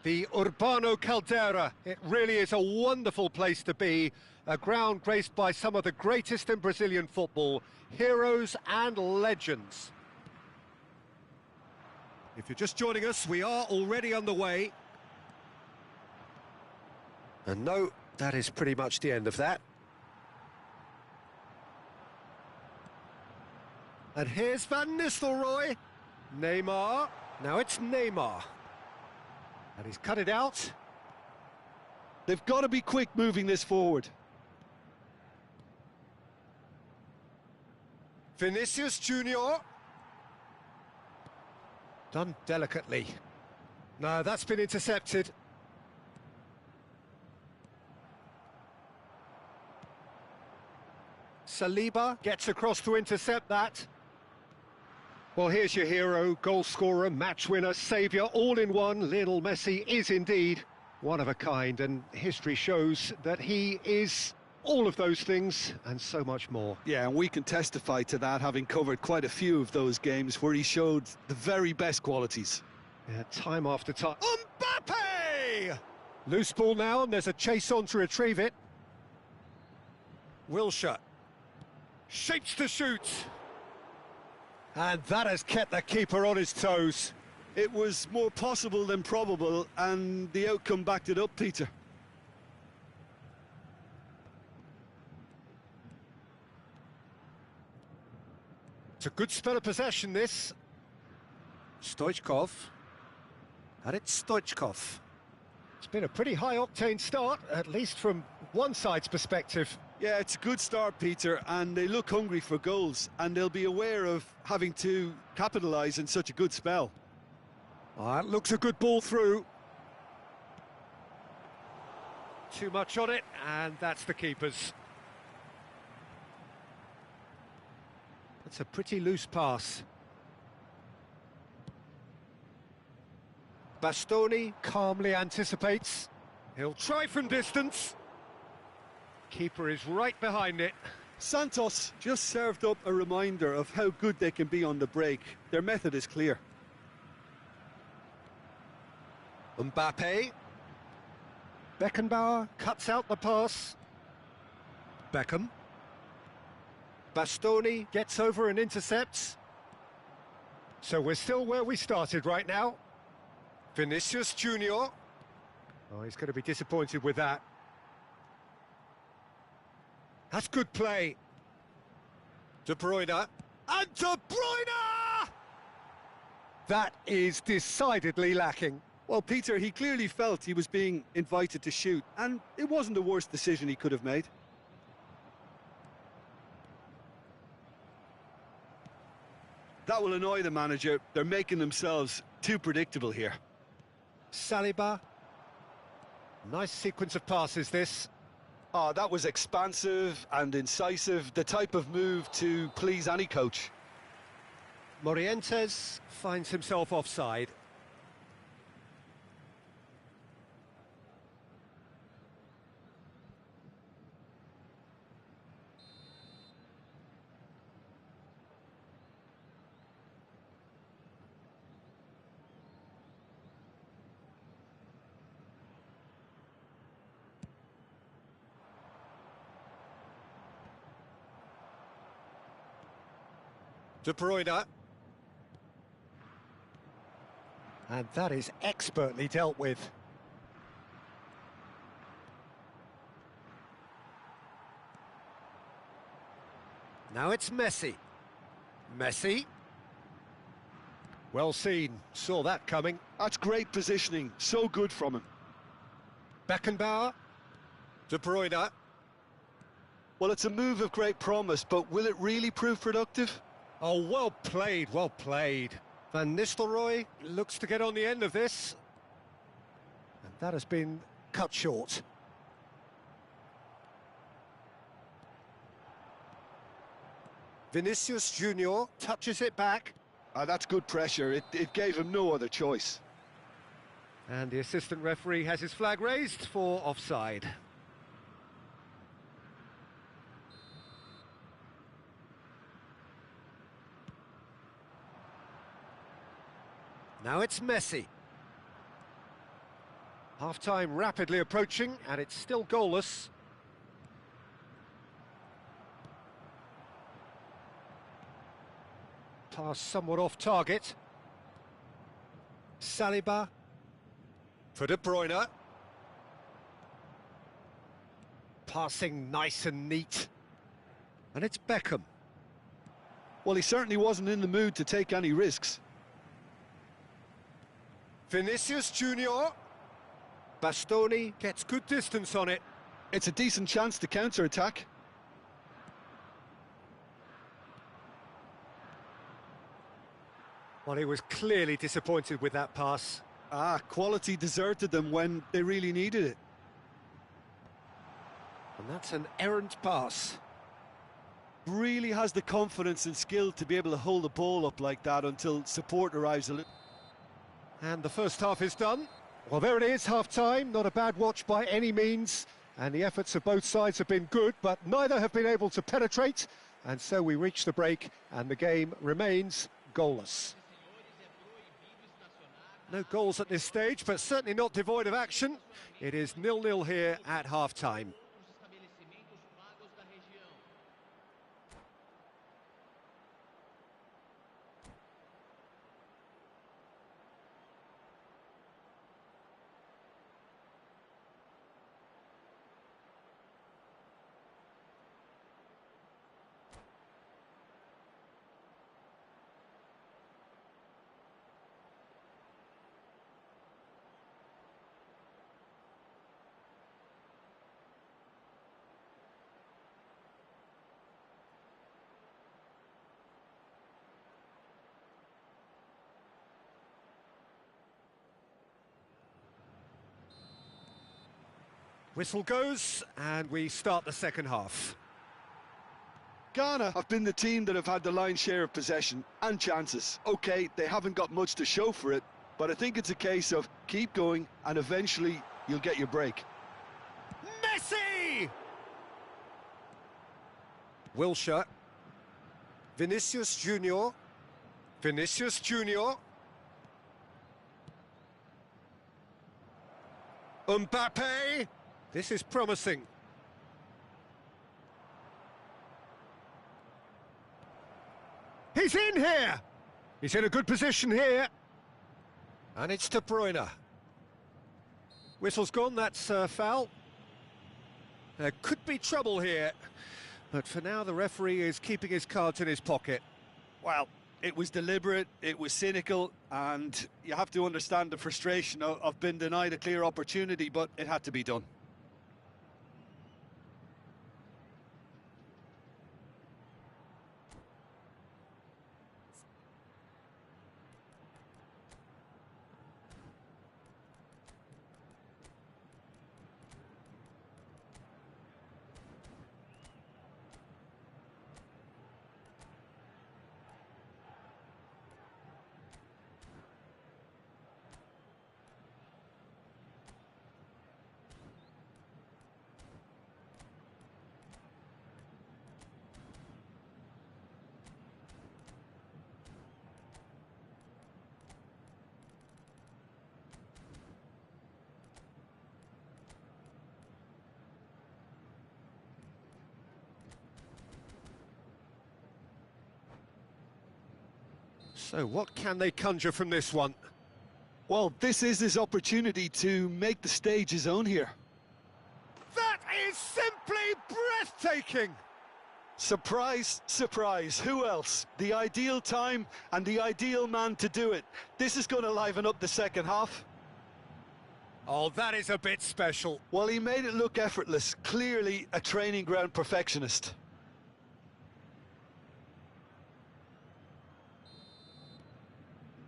Speaker 1: The Urbano Caldera, it really is a wonderful place to be. A ground graced by some of the greatest in Brazilian football, heroes and legends. If you're just joining us, we are already underway. And no, that is pretty much the end of that. And here's Van Nistelrooy. Neymar. Now it's Neymar. And he's cut it out.
Speaker 2: They've got to be quick moving this forward.
Speaker 1: Vinicius Junior. Done delicately. No, that's been intercepted. Saliba gets across to intercept that. Well, here's your hero, goal scorer, match winner, saviour, all in one. Lionel Messi is indeed one of a kind, and history shows that he is all of those things and so much more.
Speaker 2: Yeah, and we can testify to that, having covered quite a few of those games where he showed the very best qualities.
Speaker 1: Yeah, time after time. Mbappe! Loose ball now, and there's a chase on to retrieve it. Wilshere. Shapes to shoot. And that has kept the keeper on his toes.
Speaker 2: It was more possible than probable, and the outcome backed it up, Peter.
Speaker 1: It's a good spell of possession, this. Stoichkov. And it's Stoichkov. It's been a pretty high-octane start, at least from one side's perspective.
Speaker 2: Yeah, it's a good start, Peter, and they look hungry for goals, and they'll be aware of having to capitalise in such a good spell.
Speaker 1: That looks a good ball through. Too much on it, and that's the keeper's. That's a pretty loose pass. Bastoni calmly anticipates. He'll try from distance. Keeper is right behind it.
Speaker 2: Santos just served up a reminder of how good they can be on the break. Their method is clear.
Speaker 1: Mbappe. Beckenbauer cuts out the pass. Beckham. Bastoni gets over and intercepts. So we're still where we started right now. Vinicius Junior. Oh, he's going to be disappointed with that. That's good play. De Bruyne. And De Bruyne! That is decidedly lacking.
Speaker 2: Well, Peter, he clearly felt he was being invited to shoot, and it wasn't the worst decision he could have made. That will annoy the manager. They're making themselves too predictable here.
Speaker 1: Saliba. Nice sequence of passes, this.
Speaker 2: Oh, that was expansive and incisive, the type of move to please any coach.
Speaker 1: Morientes finds himself offside. De Bruyne. And that is expertly dealt with. Now it's Messi. Messi. Well seen. Saw that coming.
Speaker 2: That's great positioning. So good from him.
Speaker 1: Beckenbauer. De Bruyne.
Speaker 2: Well, it's a move of great promise, but will it really prove productive?
Speaker 1: Oh, well played, well played. Van Nistelrooy looks to get on the end of this. And that has been cut short. Vinicius Junior touches it back.
Speaker 2: That's good pressure. It gave him no other choice.
Speaker 1: And the assistant referee has his flag raised for offside. Now it's Messi. Half-time rapidly approaching, and it's still goalless. Pass somewhat off target. Saliba. For De Bruyne. Passing nice and neat. And it's Beckham.
Speaker 2: Well, he certainly wasn't in the mood to take any risks.
Speaker 1: Vinicius Junior. Bastoni gets good distance on it.
Speaker 2: It's a decent chance to counter-attack.
Speaker 1: Well, he was clearly disappointed with that pass.
Speaker 2: Quality deserted them when they really needed it.
Speaker 1: And that's an errant pass.
Speaker 2: Really has the confidence and skill to be able to hold the ball up like that until support arrives a little.
Speaker 1: And the first half is done. Well, there it is, half-time. Not a bad watch by any means. And the efforts of both sides have been good, but neither have been able to penetrate. And so we reach the break, and the game remains goalless. No goals at this stage, but certainly not devoid of action. It is 0-0 here at half-time. Whistle goes, and we start the second half.
Speaker 2: Ghana have been the team that have had the lion's share of possession and chances. Okay, they haven't got much to show for it, but I think it's a case of keep going and eventually you'll get your break.
Speaker 1: Messi! Wilshere. Vinicius Junior. Vinicius Junior. Mbappe. This is promising. He's in here! He's in a good position here. And it's De Bruyne. Whistle's gone, that's foul. There could be trouble here. But for now, the referee is keeping his cards in his pocket.
Speaker 2: Well, it was deliberate, it was cynical, and you have to understand the frustration of being denied a clear opportunity, but it had to be done.
Speaker 1: So what can they conjure from this one?
Speaker 2: Well, this is his opportunity to make the stage his own here.
Speaker 1: That is simply breathtaking!
Speaker 2: Surprise, surprise, who else? The ideal time and the ideal man to do it. This is going to liven up the second half.
Speaker 1: Oh, that is a bit special.
Speaker 2: Well, he made it look effortless, clearly a training ground perfectionist.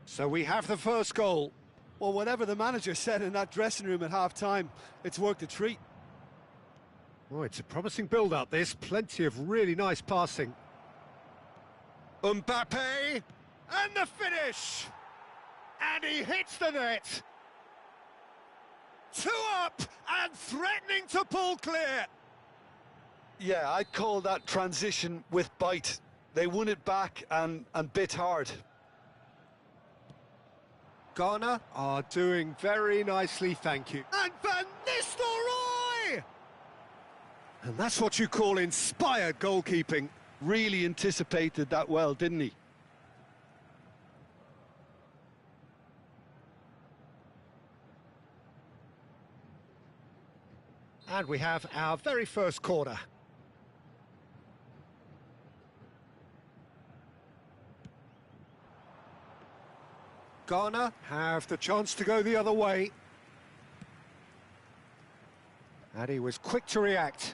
Speaker 1: So we have the first goal.
Speaker 2: Well, whatever the manager said in that dressing room at half-time, it's worked a treat.
Speaker 1: Oh, it's a promising build-up, this. Plenty of really nice passing. Mbappe! And the finish! And he hits the net! 2 up and threatening to pull clear!
Speaker 2: Yeah, I'd call that transition with bite. They won it back and bit hard.
Speaker 1: Ghana are doing very nicely, thank you. And Van Nistelrooy! And that's what you call inspired goalkeeping.
Speaker 2: Really anticipated that well, didn't he?
Speaker 1: And we have our very first corner. Ghana have the chance to go the other way. And he was quick to react.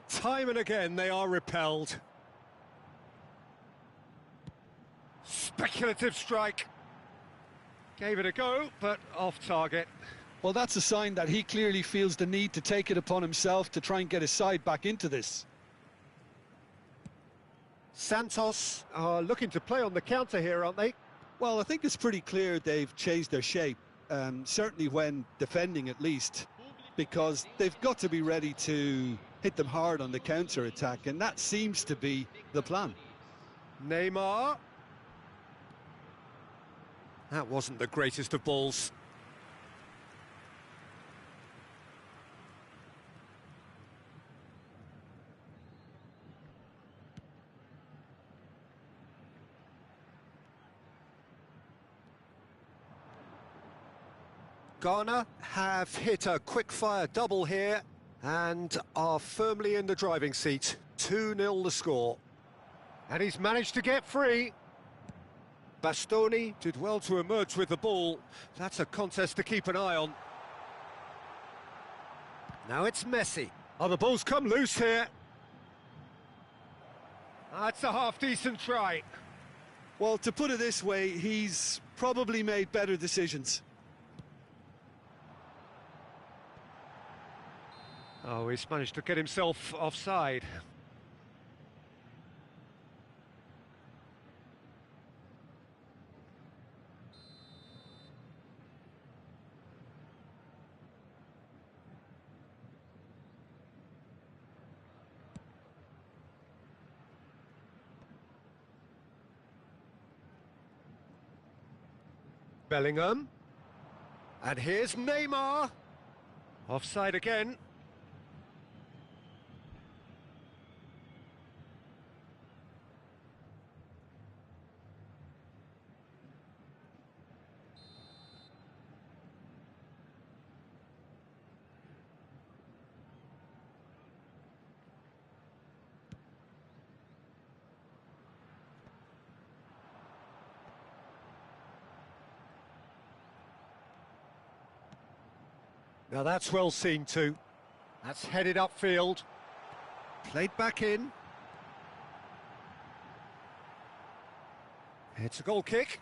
Speaker 1: Time and again they are repelled. Speculative strike. Gave it a go, but off target.
Speaker 2: Well, that's a sign that he clearly feels the need to take it upon himself to try and get his side back into this.
Speaker 1: Santos are looking to play on the counter here, aren't they?
Speaker 2: Well, I think it's pretty clear they've changed their shape, certainly when defending at least, because they've got to be ready to hit them hard on the counter-attack, and that seems to be the plan.
Speaker 1: Neymar. That wasn't the greatest of balls. Ghana have hit a quick-fire double here and are firmly in the driving seat. 2-0 the score. And he's managed to get free. Bastoni did well to emerge with the ball. That's a contest to keep an eye on. Now it's Messi. Oh, the ball's come loose here. That's a half-decent try.
Speaker 2: Well, to put it this way, he's probably made better decisions.
Speaker 1: Oh, he's managed to get himself offside. Bellingham. And here's Neymar. Offside again. Now that's well seen too. That's headed upfield. Played back in. It's a goal kick.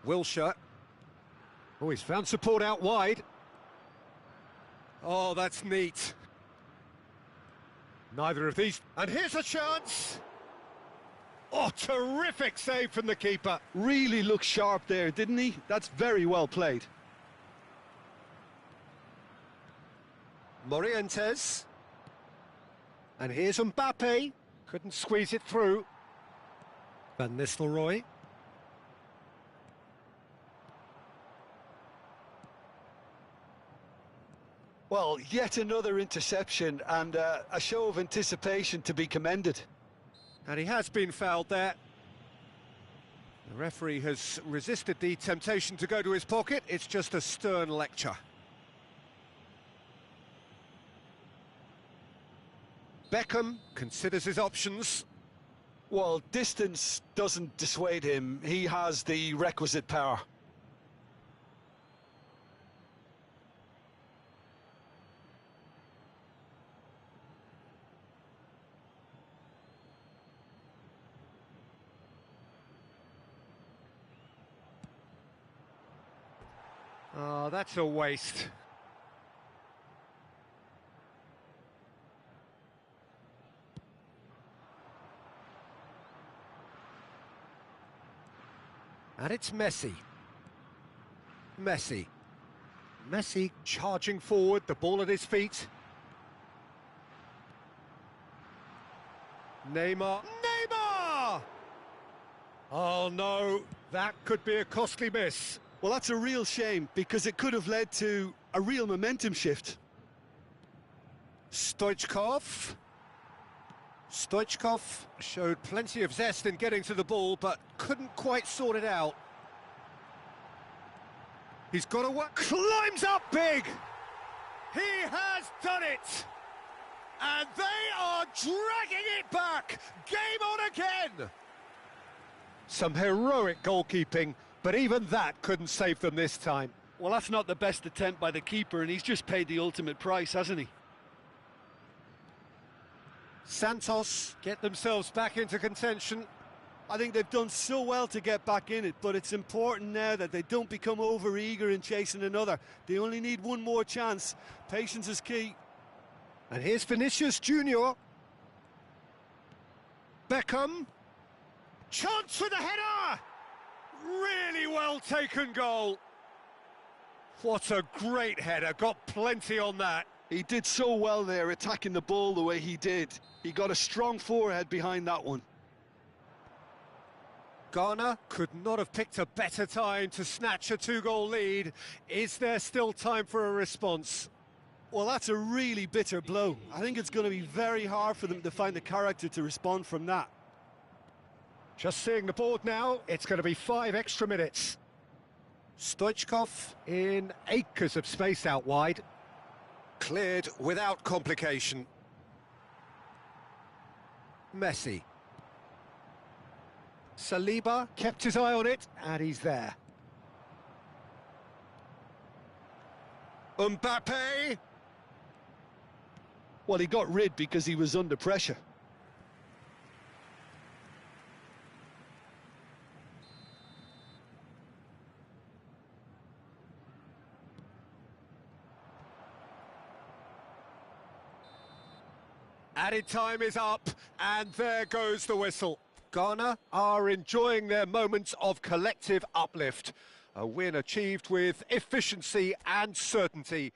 Speaker 1: Wilshere. Oh, he's found support out wide. Oh, that's neat. Neither of these. And here's a chance. Oh, terrific save from the keeper.
Speaker 2: Really looked sharp there, didn't he? That's very well played.
Speaker 1: Morientes. And here's Mbappe. Couldn't squeeze it through. Van Nistelrooy.
Speaker 2: Well, yet another interception and a show of anticipation to be commended.
Speaker 1: And he has been fouled there. The referee has resisted the temptation to go to his pocket. It's just a stern lecture. Beckham considers his options.
Speaker 2: Well, distance doesn't dissuade him. He has the requisite power.
Speaker 1: Oh, that's a waste. And it's Messi. Messi charging forward, the ball at his feet. Neymar. Neymar! Oh no, that could be a costly miss.
Speaker 2: Well, that's a real shame, because it could have led to a real momentum shift.
Speaker 1: Stoichkov. Stoichkov showed plenty of zest in getting to the ball, but couldn't quite sort it out. He's got to work. Climbs up big! He has done it! And they are dragging it back! Game on again! Some heroic goalkeeping, but even that couldn't save them this time.
Speaker 2: Well, that's not the best attempt by the keeper, and he's just paid the ultimate price, hasn't he?
Speaker 1: Santos get themselves back into contention.
Speaker 2: I think they've done so well to get back in it, but it's important now that they don't become over-eager in chasing another. They only need one more chance. Patience is key.
Speaker 1: And here's Vinicius Junior. Beckham. Chance for the header! Really well taken goal. What a great header, got plenty on that.
Speaker 2: He did so well there, attacking the ball the way he did. He got a strong forehead behind that one.
Speaker 1: Ghana could not have picked a better time to snatch a two-goal lead. Is there still time for a response?
Speaker 2: Well, that's a really bitter blow. I think it's going to be very hard for them to find the character to respond from that.
Speaker 1: Just seeing the board now, it's going to be 5 extra minutes. Stoichkov in acres of space out wide. Cleared without complication. Messi. Saliba kept his eye on it, and he's there. Mbappe.
Speaker 2: Well, he got rid because he was under pressure.
Speaker 1: Added time is up, and there goes the whistle. Ghana are enjoying their moments of collective uplift. A win achieved with efficiency and certainty.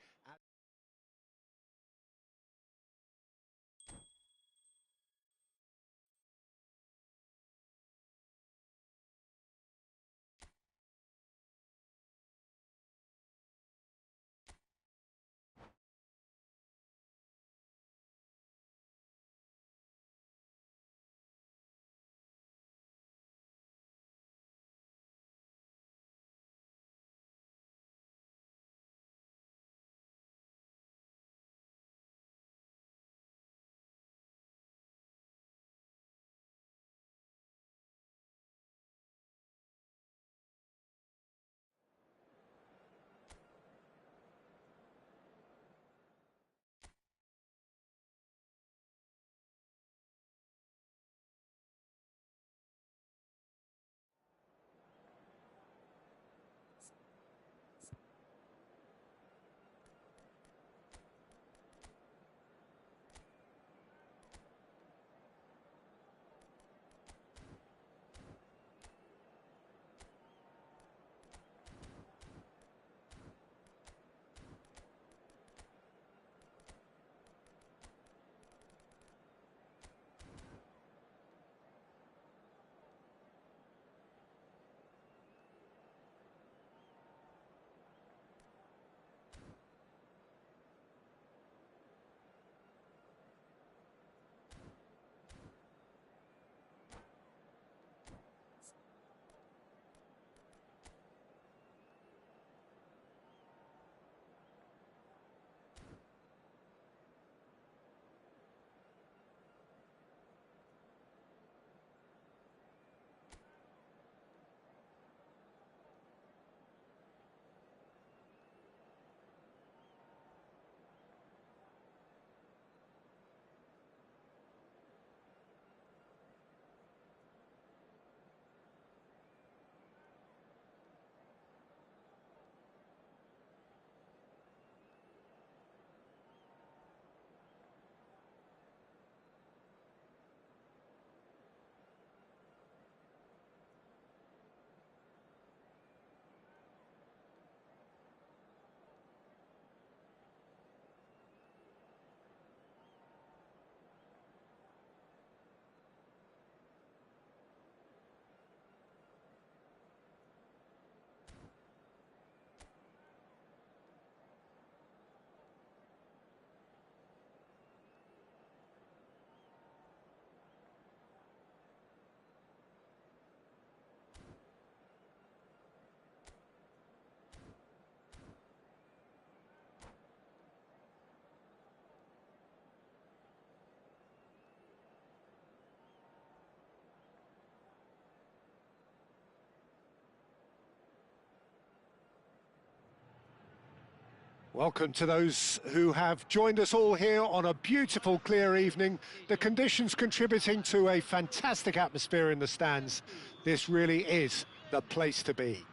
Speaker 1: Welcome to those who have joined us all here on a beautiful, clear evening. The conditions contributing to a fantastic atmosphere in the stands. This really is the place to be.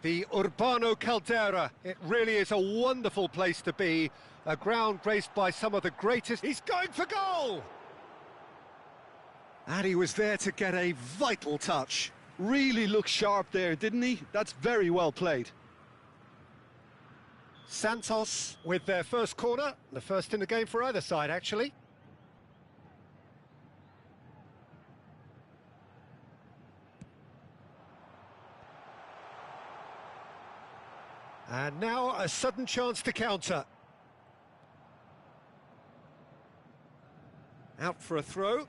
Speaker 1: The Urbano Caldera, it really is a wonderful place to be. A ground graced by some of the greatest. He's going for goal!
Speaker 4: And he was there to get a vital touch.
Speaker 2: Really looked sharp there, didn't he? That's very well played.
Speaker 1: Santos with their first corner, the first in the game for either side, actually. And now a sudden chance to counter. Out for a throw.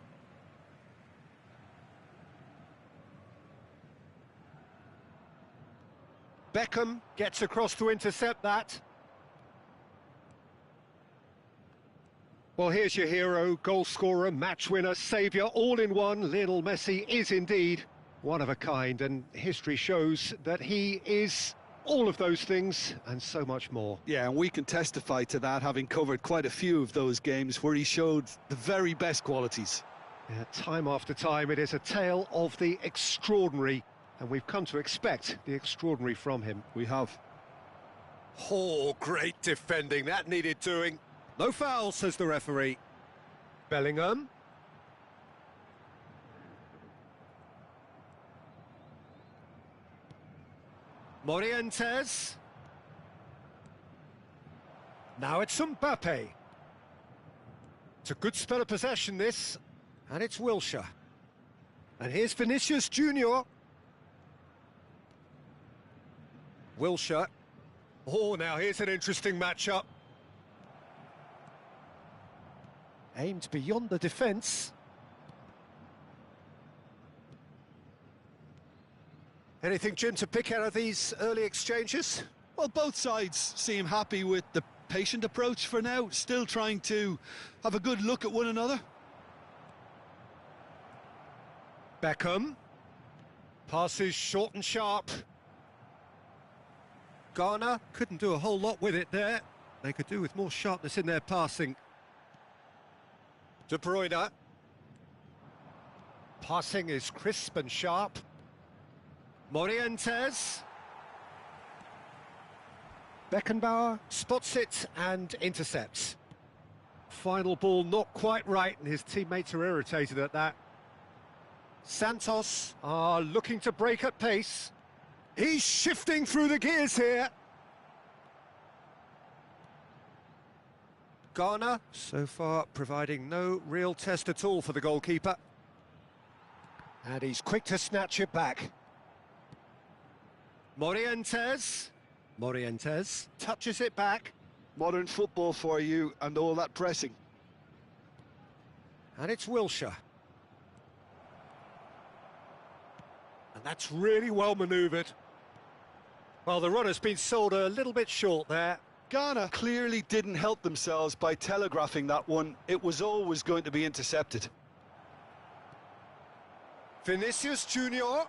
Speaker 1: Beckham gets across to intercept that. Well, here's your hero, goal scorer, match winner, saviour, all in one. Lionel Messi is indeed one of a kind, and history shows that he is all of those things and so much more.
Speaker 2: Yeah, and we can testify to that, having covered quite a few of those games where he showed the very best qualities.
Speaker 1: Yeah, time after time, it is a tale of the extraordinary, and we've come to expect the extraordinary from him.
Speaker 2: We have.
Speaker 1: Oh, great defending, that needed doing. No foul, says the referee. Bellingham. Morientes. Now it's Mbappe. It's a good spell of possession, this. And it's Wilshere. And here's Vinicius Junior. Wilshere. Oh, now here's an interesting matchup. Aimed beyond the defence. Anything, Jim, to pick out of these early exchanges?
Speaker 2: Well, both sides seem happy with the patient approach for now, still trying to have a good look at one another.
Speaker 1: Beckham. Passes short and sharp. Ghana couldn't do a whole lot with it there. They could do with more sharpness in their passing. De Bruyne. Passing is crisp and sharp. Morientes. Beckenbauer spots it and intercepts. Final ball not quite right, and his teammates are irritated at that. Santos are looking to break at pace. He's shifting through the gears here. Ghana, so far, providing no real test at all for the goalkeeper. And he's quick to snatch it back. Morientes. Morientes touches it back.
Speaker 2: Modern football for you, and all that pressing.
Speaker 1: And it's Wilshere. And that's really well manoeuvred. Well, the runner's been sold a little bit short there.
Speaker 2: Ghana clearly didn't help themselves by telegraphing that one. It was always going to be intercepted.
Speaker 1: Vinicius Junior.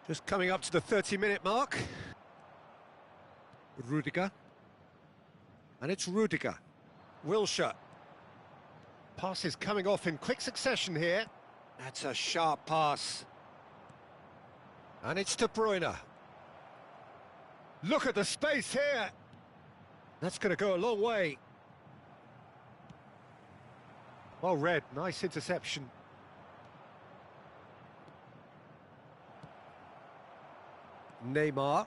Speaker 1: Just coming up to the 30-minute mark. Rudiger. And it's Rudiger. Wilshere. Pass is coming off in quick succession here. That's a sharp pass. And it's De Bruyne. Look at the space here. That's going to go a long way. Well read, nice interception. Neymar.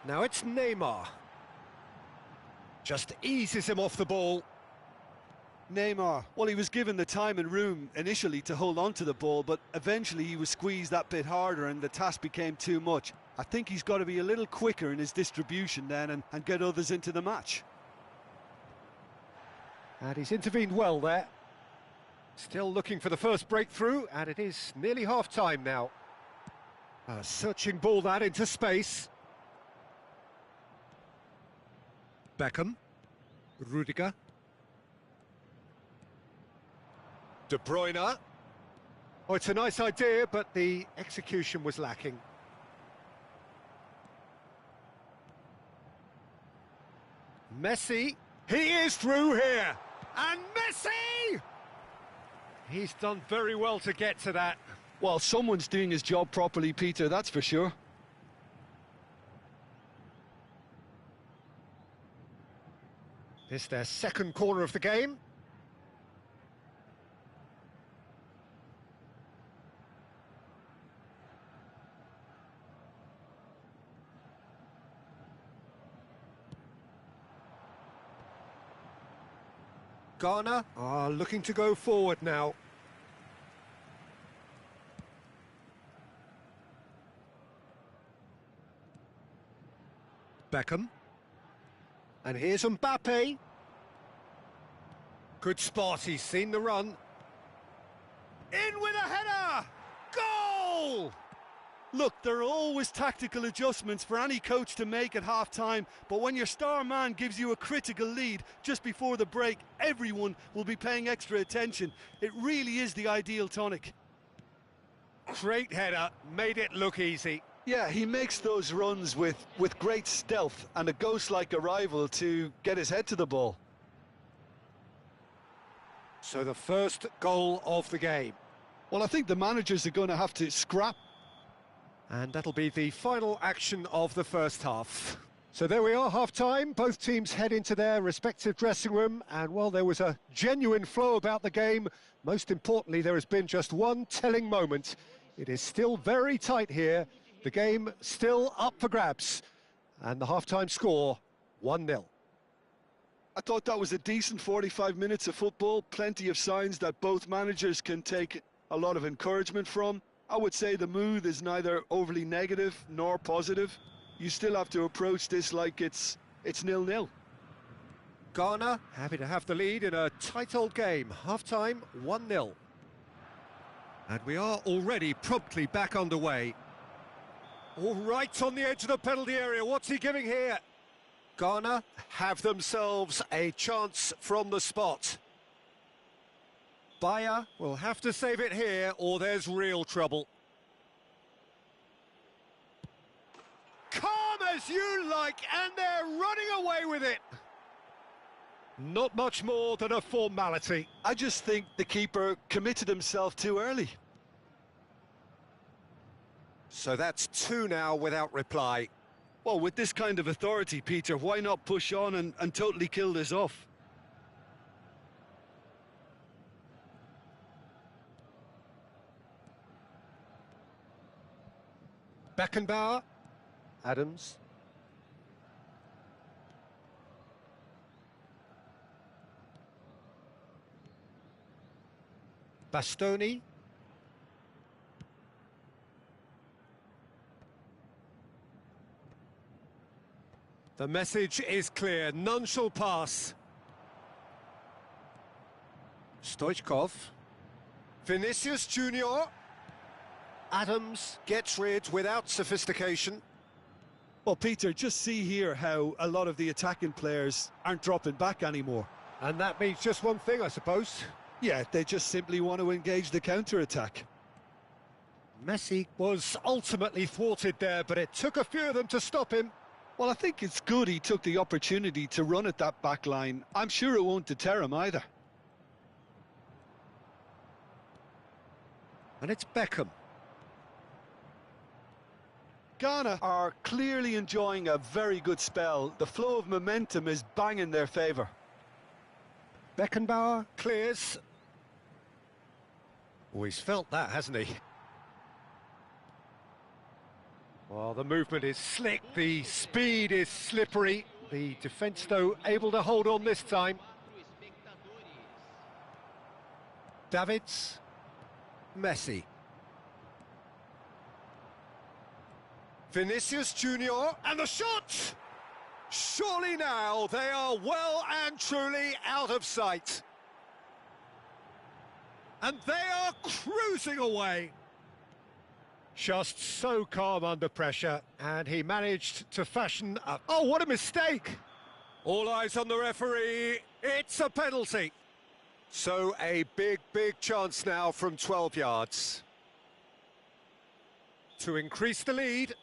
Speaker 1: Now it's Neymar. Just eases him off the ball.
Speaker 2: Neymar, well, he was given the time and room initially to hold on to the ball, but eventually he was squeezed that bit harder and the task became too much. I think he's got to be a little quicker in his distribution then and get others into the match.
Speaker 1: And he's intervened well there. Still looking for the first breakthrough, and it is nearly half-time now. A searching ball that into space. Beckham. Rudiger. De Bruyne. Oh, it's a nice idea, but the execution was lacking. Messi, he is through here, and Messi! He's done very well to get to that.
Speaker 2: Well, someone's doing his job properly, Peter, that's for sure.
Speaker 1: This their second corner of the game. Ghana are looking to go forward now. Beckham. And here's Mbappe. Good spot, he's seen the run. In with a header! Goal!
Speaker 2: Look, there are always tactical adjustments for any coach to make at half-time, but when your star man gives you a critical lead just before the break, everyone will be paying extra attention. It really is the ideal tonic.
Speaker 1: Great header, made it look easy.
Speaker 2: Yeah, he makes those runs with great stealth and a ghost-like arrival to get his head to the ball.
Speaker 1: So the first goal of the game.
Speaker 2: Well, I think the managers are going to have to scrap.
Speaker 1: And that'll be the final action of the first half. So there we are, half-time. Both teams head into their respective dressing room. And while there was a genuine flow about the game, most importantly, there has been just one telling moment. It is still very tight here. The game still up for grabs. And the half-time score, 1-0.
Speaker 2: I thought that was a decent 45 minutes of football. Plenty of signs that both managers can take a lot of encouragement from. I would say the mood is neither overly negative nor positive. You still have to approach this like it's 0-0.
Speaker 1: Ghana happy to have the lead in a tight old game. Half-time, 1-0. And we are already promptly back underway. All right on the edge of the penalty area. What's he giving here? Ghana have themselves a chance from the spot. Bayer will have to save it here or there's real trouble. Calm as you like, and they're running away with it. Not much more than a formality.
Speaker 2: I just think the keeper committed himself too early.
Speaker 1: So that's 2 now without reply.
Speaker 2: Well, with this kind of authority, Peter, why not push on and totally kill this off?
Speaker 1: Beckenbauer. Adams. Bastoni. The message is clear, none shall pass. Stoichkov. Vinicius Junior. Adams gets rid without sophistication.
Speaker 2: Well, Peter, just see here how a lot of the attacking players aren't dropping back anymore.
Speaker 1: And that means just one thing, I suppose.
Speaker 2: Yeah, they just simply want to engage the counter-attack.
Speaker 1: Messi was ultimately thwarted there, but it took a few of them to stop him.
Speaker 2: Well, I think it's good he took the opportunity to run at that back line. I'm sure it won't deter him either.
Speaker 1: And it's Beckham.
Speaker 2: Ghana are clearly enjoying a very good spell. The flow of momentum is bang in their favour.
Speaker 1: Beckenbauer clears. Oh, he's felt that, hasn't he? Well, the movement is slick, the speed is slippery. The defence, though, able to hold on this time. Davids. Messi. Vinicius Junior, and the shot! Surely now they are well and truly out of sight. And they are cruising away. Just so calm under pressure, and he managed to fashion a... Oh, what a mistake! All eyes on the referee, it's a penalty. So a big chance now from 12 yards to increase the lead.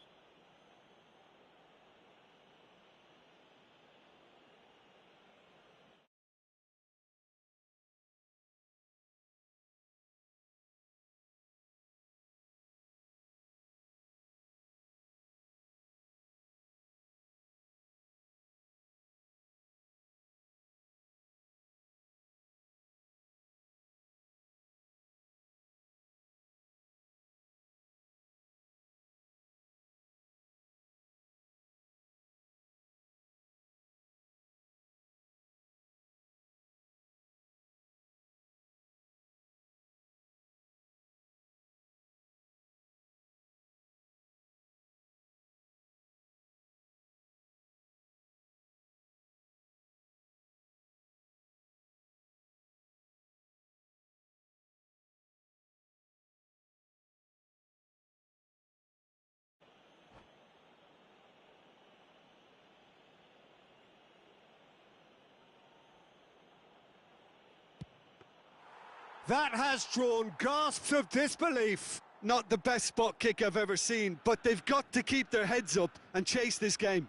Speaker 1: That has drawn gasps of disbelief.
Speaker 2: Not the best spot kick I've ever seen, but they've got to keep their heads up and chase this game.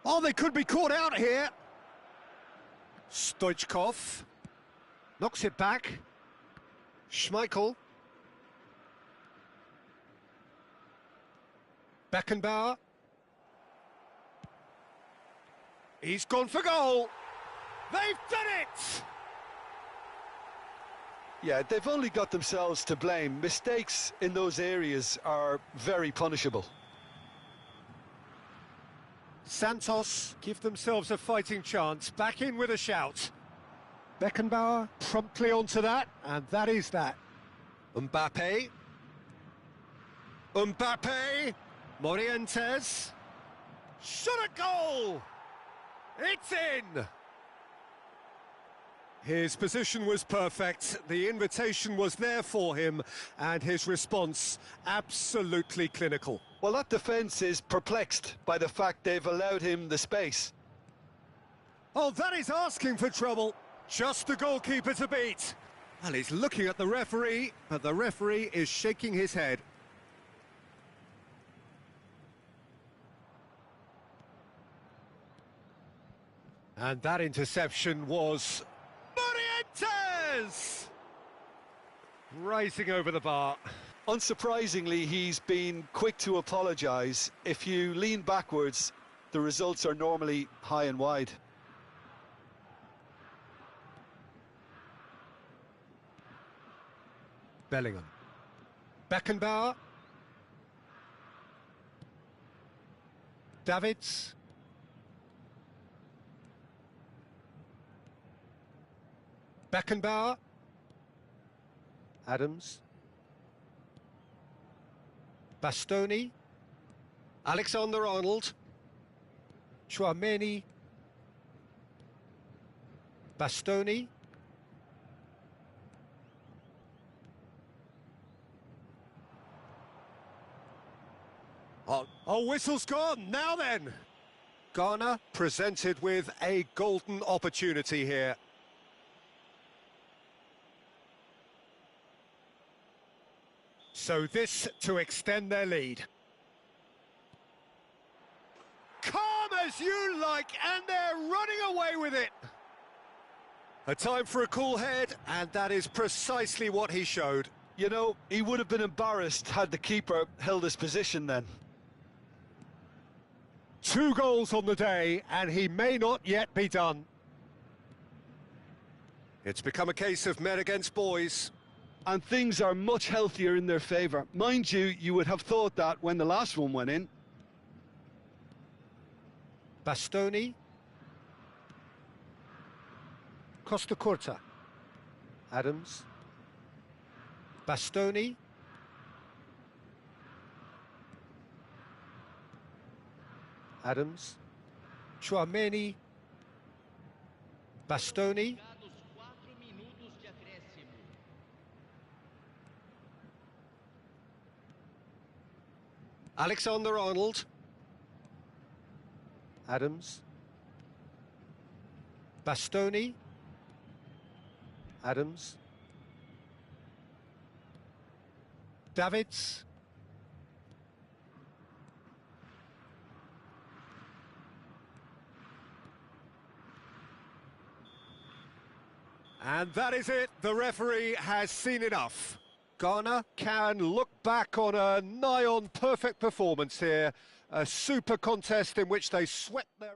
Speaker 1: Oh, they could be caught out here. Stoichkov knocks it back. Schmeichel. Beckenbauer. He's gone for goal. They've done it!
Speaker 2: Yeah, they've only got themselves to blame. Mistakes in those areas are very punishable.
Speaker 1: Santos give themselves a fighting chance. Back in with a shout. Beckenbauer promptly onto that, and that is that. Mbappe. Mbappe. Morientes. Shot at goal! It's in! His position was perfect, the invitation was there for him, and his response absolutely clinical.
Speaker 2: Well, that defence is perplexed by the fact they've allowed him the space.
Speaker 1: Oh, that is asking for trouble. Just the goalkeeper to beat. Well, he's looking at the referee, but the referee is shaking his head. And that interception was Morientes! Rising over the bar.
Speaker 2: Unsurprisingly, he's been quick to apologise. If you lean backwards, the results are normally high and wide.
Speaker 1: Bellingham. Beckenbauer. Davids. Beckenbauer. Adams. Bastoni. Alexander-Arnold. Tchouameni. Bastoni. Oh, whistle's gone. Now then. Ghana presented with a golden opportunity here. So this to extend their lead. Calm as you like, and they're running away with it. A time for a cool head, and that is precisely what he showed.
Speaker 2: You know, he would have been embarrassed had the keeper held his position then.
Speaker 1: 2 goals on the day, and he may not yet be done. It's become a case of men against boys.
Speaker 2: And things are much healthier in their favour. Mind you, you would have thought that when the last one went in.
Speaker 1: Bastoni. Costa Curta. Adams. Bastoni. Adams. Tchouameni. Bastoni. Alexander-Arnold. Adams. Bastoni. Adams. Davids. And that is it. The referee has seen enough. Ghana can look back on a nigh-on perfect performance here. A super contest in which they swept their...